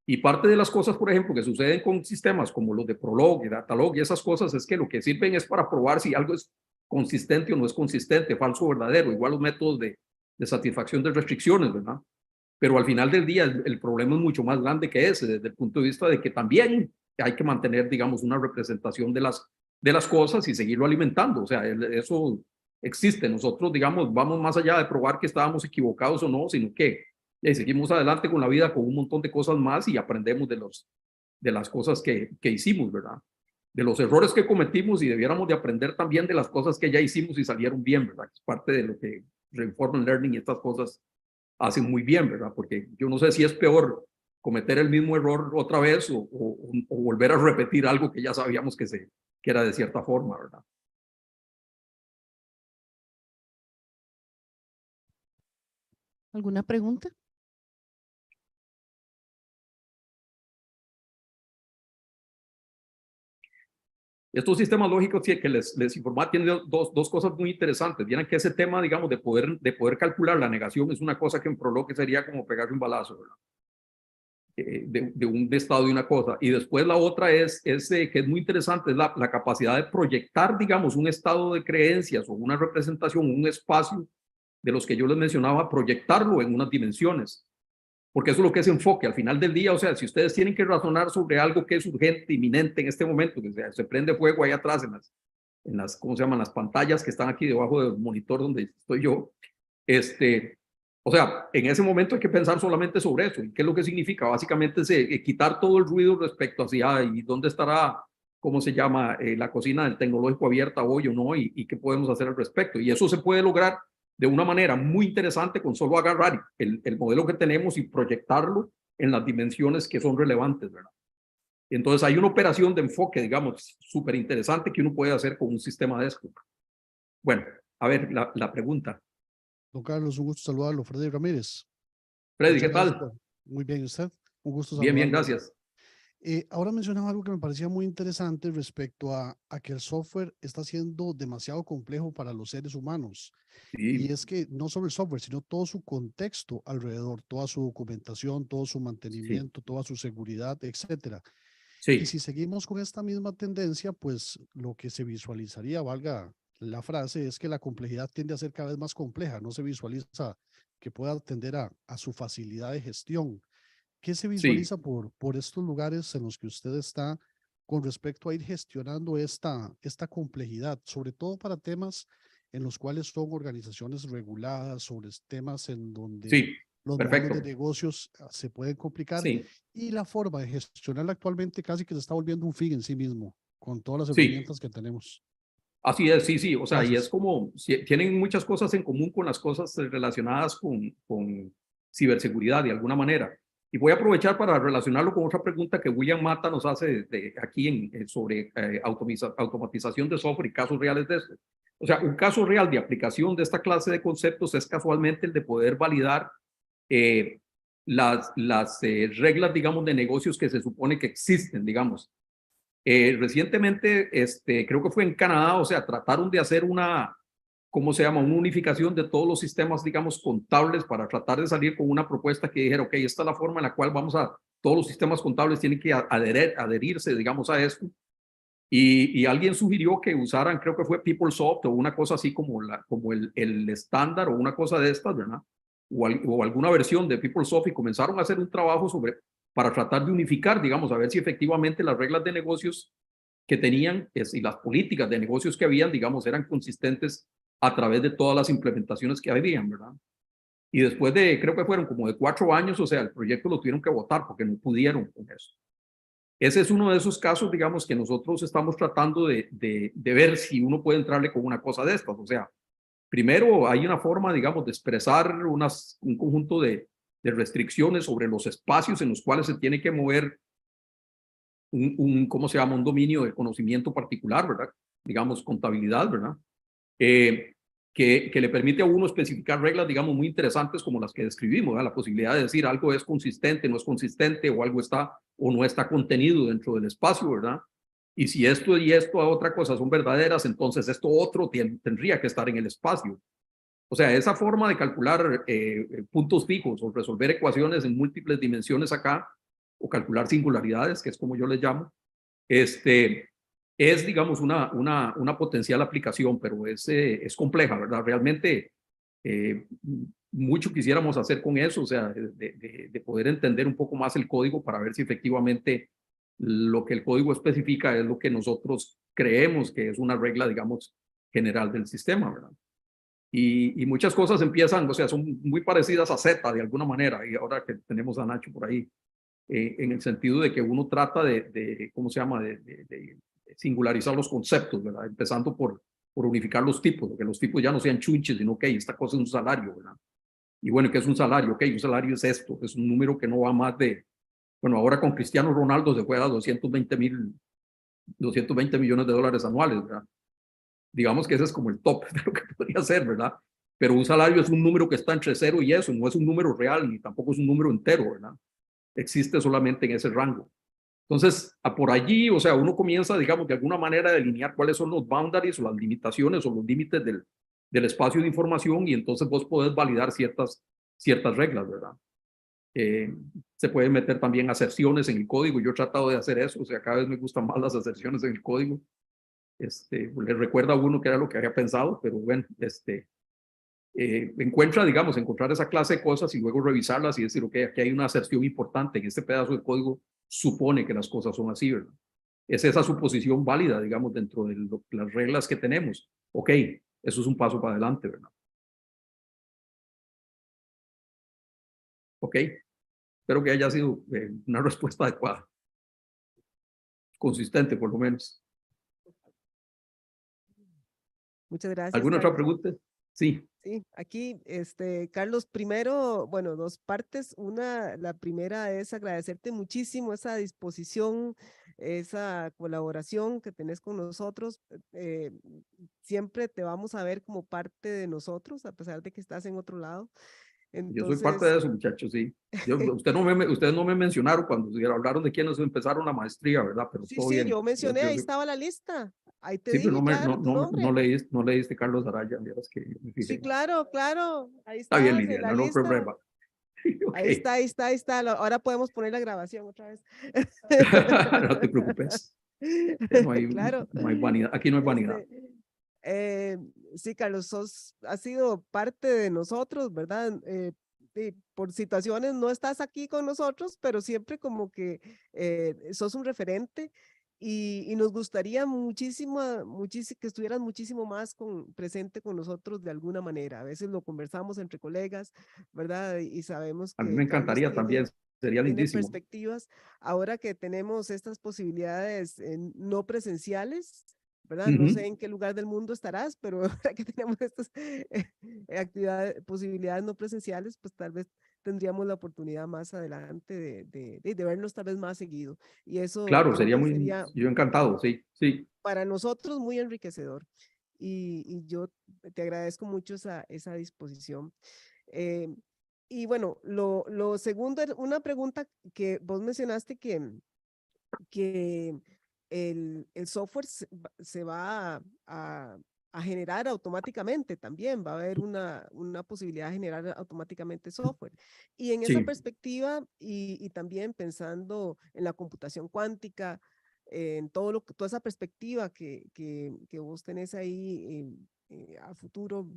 Y parte de las cosas, por ejemplo, que suceden con sistemas como los de Prolog y Datalog y esas cosas, es que lo que sirven es para probar si algo es consistente o no es consistente, falso o verdadero, igual los métodos de satisfacción de restricciones, ¿verdad? Pero al final del día el problema es mucho más grande que ese, desde el punto de vista de que también hay que mantener, digamos, una representación de las cosas y seguirlo alimentando. O sea, eso existe. Nosotros, digamos, vamos más allá de probar que estábamos equivocados o no, sino que seguimos adelante con la vida con un montón de cosas más y aprendemos de las cosas que hicimos, ¿verdad? De los errores que cometimos y debiéramos de aprender también de las cosas que ya hicimos y salieron bien, ¿verdad? Es parte de lo que Reinforcement Learning y estas cosas hacen muy bien, ¿verdad? Porque yo no sé si es peor cometer el mismo error otra vez o volver a repetir algo que ya sabíamos que era de cierta forma, ¿verdad? ¿Alguna pregunta? Estos sistemas lógicos que les informaba tienen dos cosas muy interesantes. Vieran que ese tema, digamos, de poder calcular la negación es una cosa que en Prolog sería como pegarle un balazo, ¿verdad? De un estado de una cosa. Y después la otra que es muy interesante, es la capacidad de proyectar, digamos, un estado de creencias o una representación, un espacio de los que yo les mencionaba, proyectarlo en unas dimensiones. Porque eso es lo que es enfoque. Al final del día, o sea, si ustedes tienen que razonar sobre algo que es urgente, inminente en este momento, que se prende fuego ahí atrás en las, ¿cómo se llaman? Las pantallas que están aquí debajo del monitor donde estoy yo, o sea, en ese momento hay que pensar solamente sobre eso. ¿Y qué es lo que significa? Básicamente es quitar todo el ruido respecto hacia y dónde estará, ¿cómo se llama? La cocina del tecnológico abierta hoy o no, y qué podemos hacer al respecto. Y eso se puede lograr de una manera muy interesante con solo agarrar el modelo que tenemos y proyectarlo en las dimensiones que son relevantes, ¿verdad? Entonces hay una operación de enfoque, digamos, súper interesante que uno puede hacer con un sistema de esto. Bueno, a ver, la pregunta. Don Carlos, un gusto saludarlo. Freddy Ramírez. Freddy, Muchas ¿qué gracias tal? Muy bien, ¿usted? Un gusto Bien, saludarlo. gracias. Ahora mencionaba algo que me parecía muy interesante respecto a que el software está siendo demasiado complejo para los seres humanos. Sí. Y es que no solo el software, sino todo su contexto alrededor, toda su documentación, todo su mantenimiento, toda su seguridad, etcétera. Sí. Y si seguimos con esta misma tendencia, pues lo que se visualizaría, valga la frase, es que la complejidad tiende a ser cada vez más compleja. No se visualiza que pueda atender a su facilidad de gestión. ¿Qué se visualiza por estos lugares en los que usted está con respecto a ir gestionando esta complejidad, sobre todo para temas en los cuales son organizaciones reguladas, sobre temas en donde los modelos de negocios se pueden complicar y la forma de gestionarla actualmente casi que se está volviendo un fin en sí mismo con todas las herramientas que tenemos? Así es, sí. O sea, Gracias. y es como, tienen muchas cosas en común con las cosas relacionadas con ciberseguridad de alguna manera. Y voy a aprovechar para relacionarlo con otra pregunta que William Mata nos hace aquí sobre automatización de software y casos reales de esto. O sea, un caso real de aplicación de esta clase de conceptos es casualmente el de poder validar las reglas, digamos, de negocios que se supone que existen, digamos. Recientemente, creo que fue en Canadá, o sea, trataron de hacer ¿cómo se llama? Una unificación de todos los sistemas, digamos, contables para tratar de salir con una propuesta que dijera, ok, esta es la forma en la cual todos los sistemas contables tienen que adherirse, digamos, a esto. Y alguien sugirió que usaran, creo que fue PeopleSoft o una cosa así como el estándar o una cosa de estas, ¿verdad? O alguna versión de PeopleSoft y comenzaron a hacer un trabajo para tratar de unificar, digamos, a ver si efectivamente las reglas de negocios que tenían y las políticas de negocios que habían, digamos, eran consistentes a través de todas las implementaciones que habían, ¿verdad? Y después creo que fueron como de 4 años, o sea, el proyecto lo tuvieron que votar porque no pudieron con eso. ese es uno de esos casos, digamos, que nosotros estamos tratando de ver si uno puede entrarle con una cosa de estas. O sea, primero hay una forma, digamos, de expresar un conjunto de restricciones sobre los espacios en los cuales se tiene que mover ¿cómo se llama? Un dominio de conocimiento particular, ¿verdad? Digamos, contabilidad, ¿verdad? Que le permite a uno especificar reglas, digamos, muy interesantes como las que describimos, ¿verdad? La posibilidad de decir algo es consistente, no es consistente, o algo está o no está contenido dentro del espacio, ¿verdad? Y si esto y esto a otra cosa son verdaderas, entonces esto otro tendría que estar en el espacio. O sea, esa forma de calcular puntos fijos o resolver ecuaciones en múltiples dimensiones acá, o calcular singularidades, que es como yo les llamo, es, digamos, una potencial aplicación, pero es compleja, ¿verdad? Realmente mucho quisiéramos hacer con eso, o sea, de poder entender un poco más el código para ver si efectivamente lo que el código especifica es lo que nosotros creemos que es una regla, digamos, general del sistema, ¿verdad? Y muchas cosas empiezan, o sea, son muy parecidas a Z de alguna manera, y ahora que tenemos a Nacho por ahí, en el sentido de que uno trata ¿cómo se llama?, de singularizar los conceptos, ¿verdad? Empezando por unificar los tipos, que los tipos ya no sean chunches, sino, ok, esta cosa es un salario, ¿verdad? Y bueno, ¿qué es un salario? Ok, un salario es esto, es un número que no va más bueno, ahora con Cristiano Ronaldo se fue a 220 millones de dólares anuales, ¿verdad? Digamos que ese es como el top de lo que podría ser, ¿verdad? Pero un salario es un número que está entre 0 y eso, no es un número real, ni tampoco es un número entero, ¿verdad? Existe solamente en ese rango. Entonces, por allí, o sea, uno comienza, digamos, de alguna manera a delinear cuáles son los boundaries o las limitaciones o los límites del espacio de información, y entonces vos podés validar ciertas reglas, ¿verdad? Se pueden meter también aserciones en el código. Yo he tratado de hacer eso, o sea, cada vez me gustan más las aserciones en el código. Le recuerda a uno que era lo que había pensado, pero bueno, encontrar esa clase de cosas y luego revisarlas y decir, ok, aquí hay una aserción importante, en este pedazo de código supone que las cosas son así, ¿verdad? Es esa suposición válida, digamos, dentro de las reglas que tenemos. Ok, eso es un paso para adelante, ¿verdad? Ok, espero que haya sido una respuesta adecuada, consistente por lo menos. Muchas gracias, ¿Alguna otra Carlos. pregunta? Sí. Sí, aquí, Carlos, primero, bueno, dos partes. La primera es agradecerte muchísimo esa disposición, esa colaboración que tenés con nosotros. Siempre te vamos a ver como parte de nosotros, a pesar de que estás en otro lado. Yo soy parte de eso, muchachos, sí. Ustedes no me mencionaron cuando hablaron de quiénes empezaron la maestría, ¿verdad? Pero Sí, todo sí, bien. yo mencioné, ahí estaba la lista. Ahí te Sí, pero dije, claro, tu nombre. no leíste Carlos Araya, vieras que me fijé. Sí, claro, claro. Ahí Está bien, estás en Liliana, la no lista. problema. Okay. Ahí está. Ahora podemos poner la grabación otra vez. No te preocupes. No hay, Claro. no hay vanidad. Aquí no hay vanidad. Sí, Carlos, has sido parte de nosotros, ¿verdad? Por situaciones no estás aquí con nosotros, pero siempre como que sos un referente, y nos gustaría muchísimo que estuvieras muchísimo más presente con nosotros de alguna manera. A veces lo conversamos entre colegas, ¿verdad? Y sabemos A mí que me Carlos encantaría también, sería tiene lindísimo. perspectivas. Ahora que tenemos estas posibilidades no presenciales, ¿verdad? No sé en qué lugar del mundo estarás, pero ahora que tenemos estas posibilidades no presenciales, pues tal vez tendríamos la oportunidad más adelante de vernos tal vez más seguido. Y eso Claro, creo que sería sería yo encantado, sí, sí. para nosotros muy enriquecedor. Y yo te agradezco mucho esa disposición. Y bueno, lo segundo, una pregunta que vos mencionaste, que el software se va a generar automáticamente también, va a haber una posibilidad de generar automáticamente software. Y en esa Sí. perspectiva, y también pensando en la computación cuántica, en toda esa perspectiva que vos tenés ahí a futuro,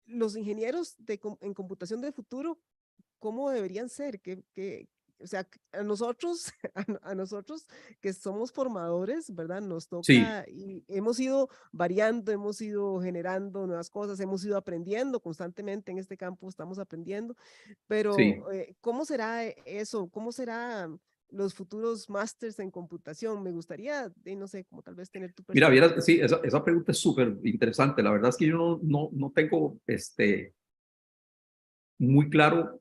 los ingenieros en computación del futuro, ¿cómo deberían ser? O sea, a nosotros, a nosotros que somos formadores, ¿verdad? Nos Sí. toca, y hemos ido variando, hemos ido generando nuevas cosas, hemos ido aprendiendo constantemente en este campo, estamos aprendiendo, pero Sí. ¿cómo será eso? ¿Cómo será los futuros másters en computación? Me gustaría, no sé, como tal vez tener tu Mira, perspectiva. sí, esa pregunta es súper interesante. La verdad es que yo no tengo muy claro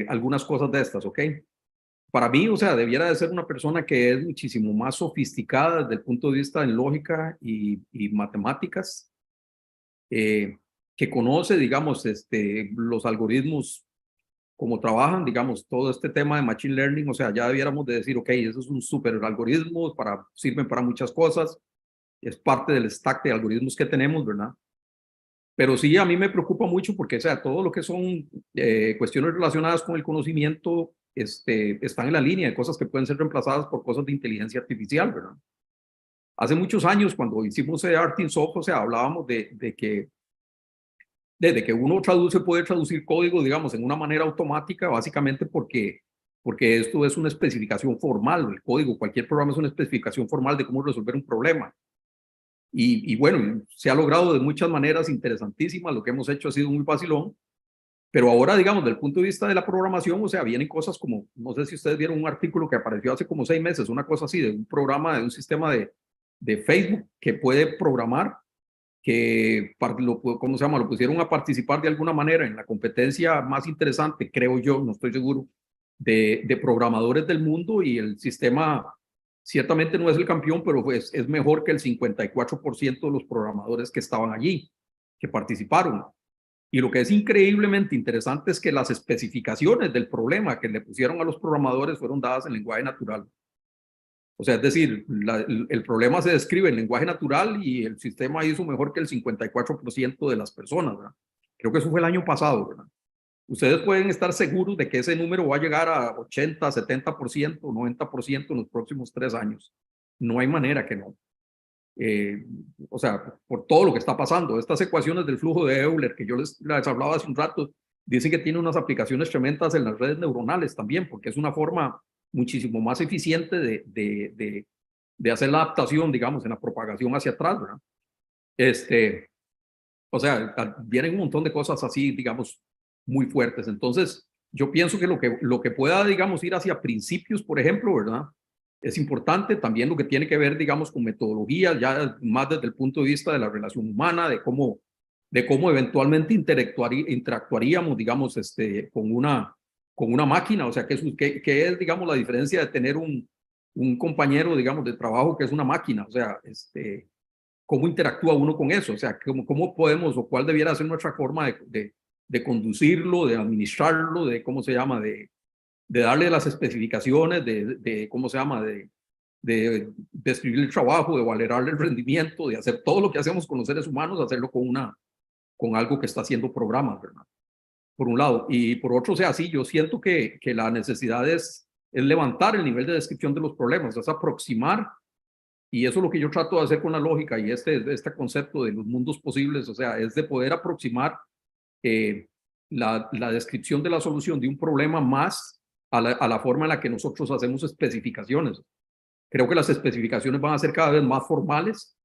algunas cosas de estas, ¿ok? Para mí, o sea, debiera de ser una persona que es muchísimo más sofisticada desde el punto de vista en lógica y matemáticas, que conoce, digamos, los algoritmos, cómo trabajan, digamos, todo este tema de Machine Learning, o sea, ya debiéramos de decir, ok, eso es un súper algoritmo, sirven para muchas cosas, es parte del stack de algoritmos que tenemos, ¿verdad? Pero sí, a mí me preocupa mucho porque, o sea, todo lo que son cuestiones relacionadas con el conocimiento están en la línea de cosas que pueden ser reemplazadas por cosas de inteligencia artificial, ¿verdad? Hace muchos años, cuando hicimos Artinsoft, o sea, hablábamos de que desde que uno puede traducir código, digamos, en una manera automática, básicamente porque esto es una especificación formal, el código, cualquier programa es una especificación formal de cómo resolver un problema. Y bueno, se ha logrado de muchas maneras interesantísimas, lo que hemos hecho ha sido muy vacilón, pero ahora, digamos, desde el punto de vista de la programación, o sea, vienen cosas como, no sé si ustedes vieron un artículo que apareció hace como 6 meses, una cosa así, de un programa, de un sistema de Facebook que puede programar, ¿cómo se llama? Lo pusieron a participar de alguna manera en la competencia más interesante, creo yo, no estoy seguro, de programadores del mundo, y el sistema ciertamente no es el campeón, pero pues es mejor que el 54% de los programadores que estaban allí, que participaron. Y lo que es increíblemente interesante es que las especificaciones del problema que le pusieron a los programadores fueron dadas en lenguaje natural. O sea, es decir, el problema se describe en lenguaje natural y el sistema hizo mejor que el 54% de las personas, ¿verdad? Creo que eso fue el año pasado, ¿verdad? Ustedes pueden estar seguros de que ese número va a llegar a 80, 70%, 90% en los próximos 3 años. No hay manera que no. O sea, por todo lo que está pasando. Estas ecuaciones del flujo de Euler que yo les hablaba hace un rato, dicen que tiene unas aplicaciones tremendas en las redes neuronales también, porque es una forma muchísimo más eficiente de hacer la adaptación, digamos, en la propagación hacia atrás, ¿verdad? O sea, vienen un montón de cosas así, digamos, muy fuertes. Entonces, yo pienso que lo que pueda, digamos, ir hacia principios, por ejemplo, ¿verdad? Es importante también lo que tiene que ver, digamos, con metodologías, ya más desde el punto de vista de la relación humana, de cómo eventualmente interactuaríamos, digamos, con una máquina. O sea, ¿qué es, digamos, la diferencia de tener un compañero, digamos, de trabajo que es una máquina? O sea, ¿cómo interactúa uno con eso? O sea, ¿cómo podemos, o cuál debiera ser nuestra forma de conducirlo, de administrarlo, de cómo se llama, de darle las especificaciones, cómo se llama, de describir el trabajo, de valorarle el rendimiento, de hacer todo lo que hacemos con los seres humanos, hacerlo con algo que está haciendo programas, ¿verdad? Por un lado. Y por otro, o sea, sí, yo siento que la necesidad es levantar el nivel de descripción de los problemas, es aproximar. Y eso es lo que yo trato de hacer con la lógica y este concepto de los mundos posibles, o sea, es de poder aproximar la descripción de la solución de un problema más a la forma en la que nosotros hacemos especificaciones. Creo que las especificaciones van a ser cada vez más formales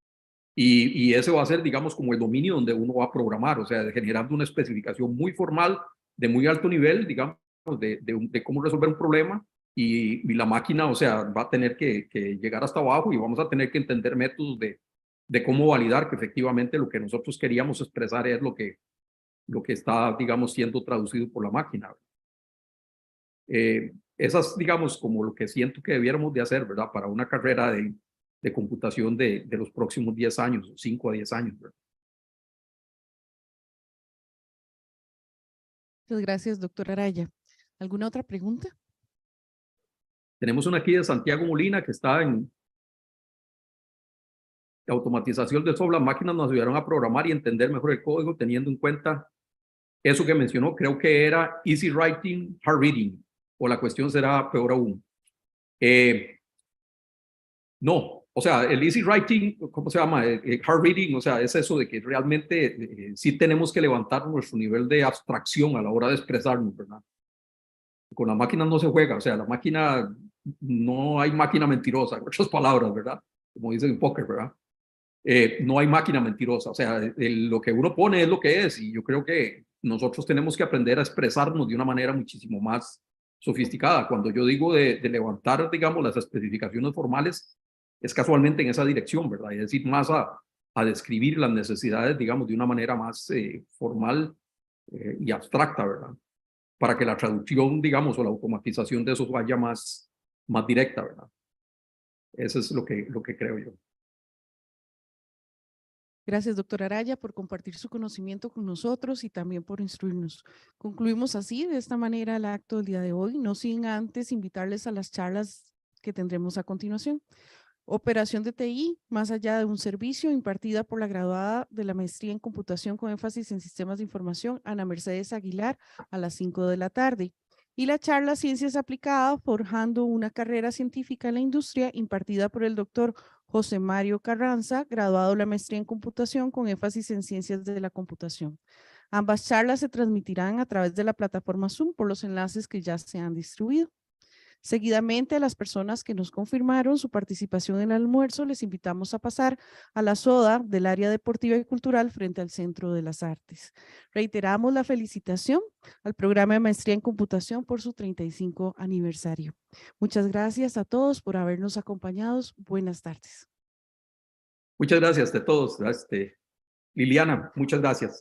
y ese va a ser, digamos, como el dominio donde uno va a programar, o sea, generando una especificación muy formal, de muy alto nivel, digamos, de cómo resolver un problema. Y la máquina, o sea, va a tener que llegar hasta abajo y vamos a tener que entender métodos de cómo validar que efectivamente lo que nosotros queríamos expresar es lo que está, digamos, siendo traducido por la máquina. Esas, digamos, como lo que siento que debiéramos de hacer, ¿verdad? Para una carrera de computación de los próximos 10 años, 5 a 10 años, ¿verdad? Muchas gracias, doctor Araya. ¿Alguna otra pregunta? Tenemos una aquí de Santiago Molina que está en automatización del software. Las máquinas nos ayudaron a programar y entender mejor el código teniendo en cuenta eso que mencionó. Creo que era easy writing, hard reading, o la cuestión será peor aún. No, o sea, el easy writing, ¿cómo se llama? Hard reading, o sea, es eso de que realmente sí tenemos que levantar nuestro nivel de abstracción a la hora de expresarnos, ¿verdad? Con la máquina no se juega, o sea, la máquina, no hay máquina mentirosa, en otras palabras, ¿verdad? Como dicen en póker, ¿verdad? No hay máquina mentirosa, o sea, lo que uno pone es lo que es, y yo creo que nosotros tenemos que aprender a expresarnos de una manera muchísimo más sofisticada. Cuando yo digo de levantar, digamos, las especificaciones formales, es casualmente en esa dirección, ¿verdad? Es decir, más a describir las necesidades, digamos, de una manera más formal y abstracta, ¿verdad? Para que la traducción, digamos, o la automatización de eso vaya más directa, ¿verdad? Eso es lo que creo yo. Gracias, doctor Araya, por compartir su conocimiento con nosotros y también por instruirnos. Concluimos así, de esta manera, el acto del día de hoy, no sin antes invitarles a las charlas que tendremos a continuación. Operación de TI, más allá de un servicio, impartida por la graduada de la maestría en computación con énfasis en sistemas de información, Ana Mercedes Aguilar, a las 5 de la tarde. Y la charla Ciencias Aplicadas, forjando una carrera científica en la industria, impartida por el doctor José Mario Carranza, graduado de la maestría en computación con énfasis en ciencias de la computación. Ambas charlas se transmitirán a través de la plataforma Zoom por los enlaces que ya se han distribuido. Seguidamente, a las personas que nos confirmaron su participación en el almuerzo, les invitamos a pasar a la soda del área deportiva y cultural frente al Centro de las Artes. Reiteramos la felicitación al programa de maestría en computación por su 35 aniversario. Muchas gracias a todos por habernos acompañado. Buenas tardes. Muchas gracias a todos. Liliana, muchas gracias.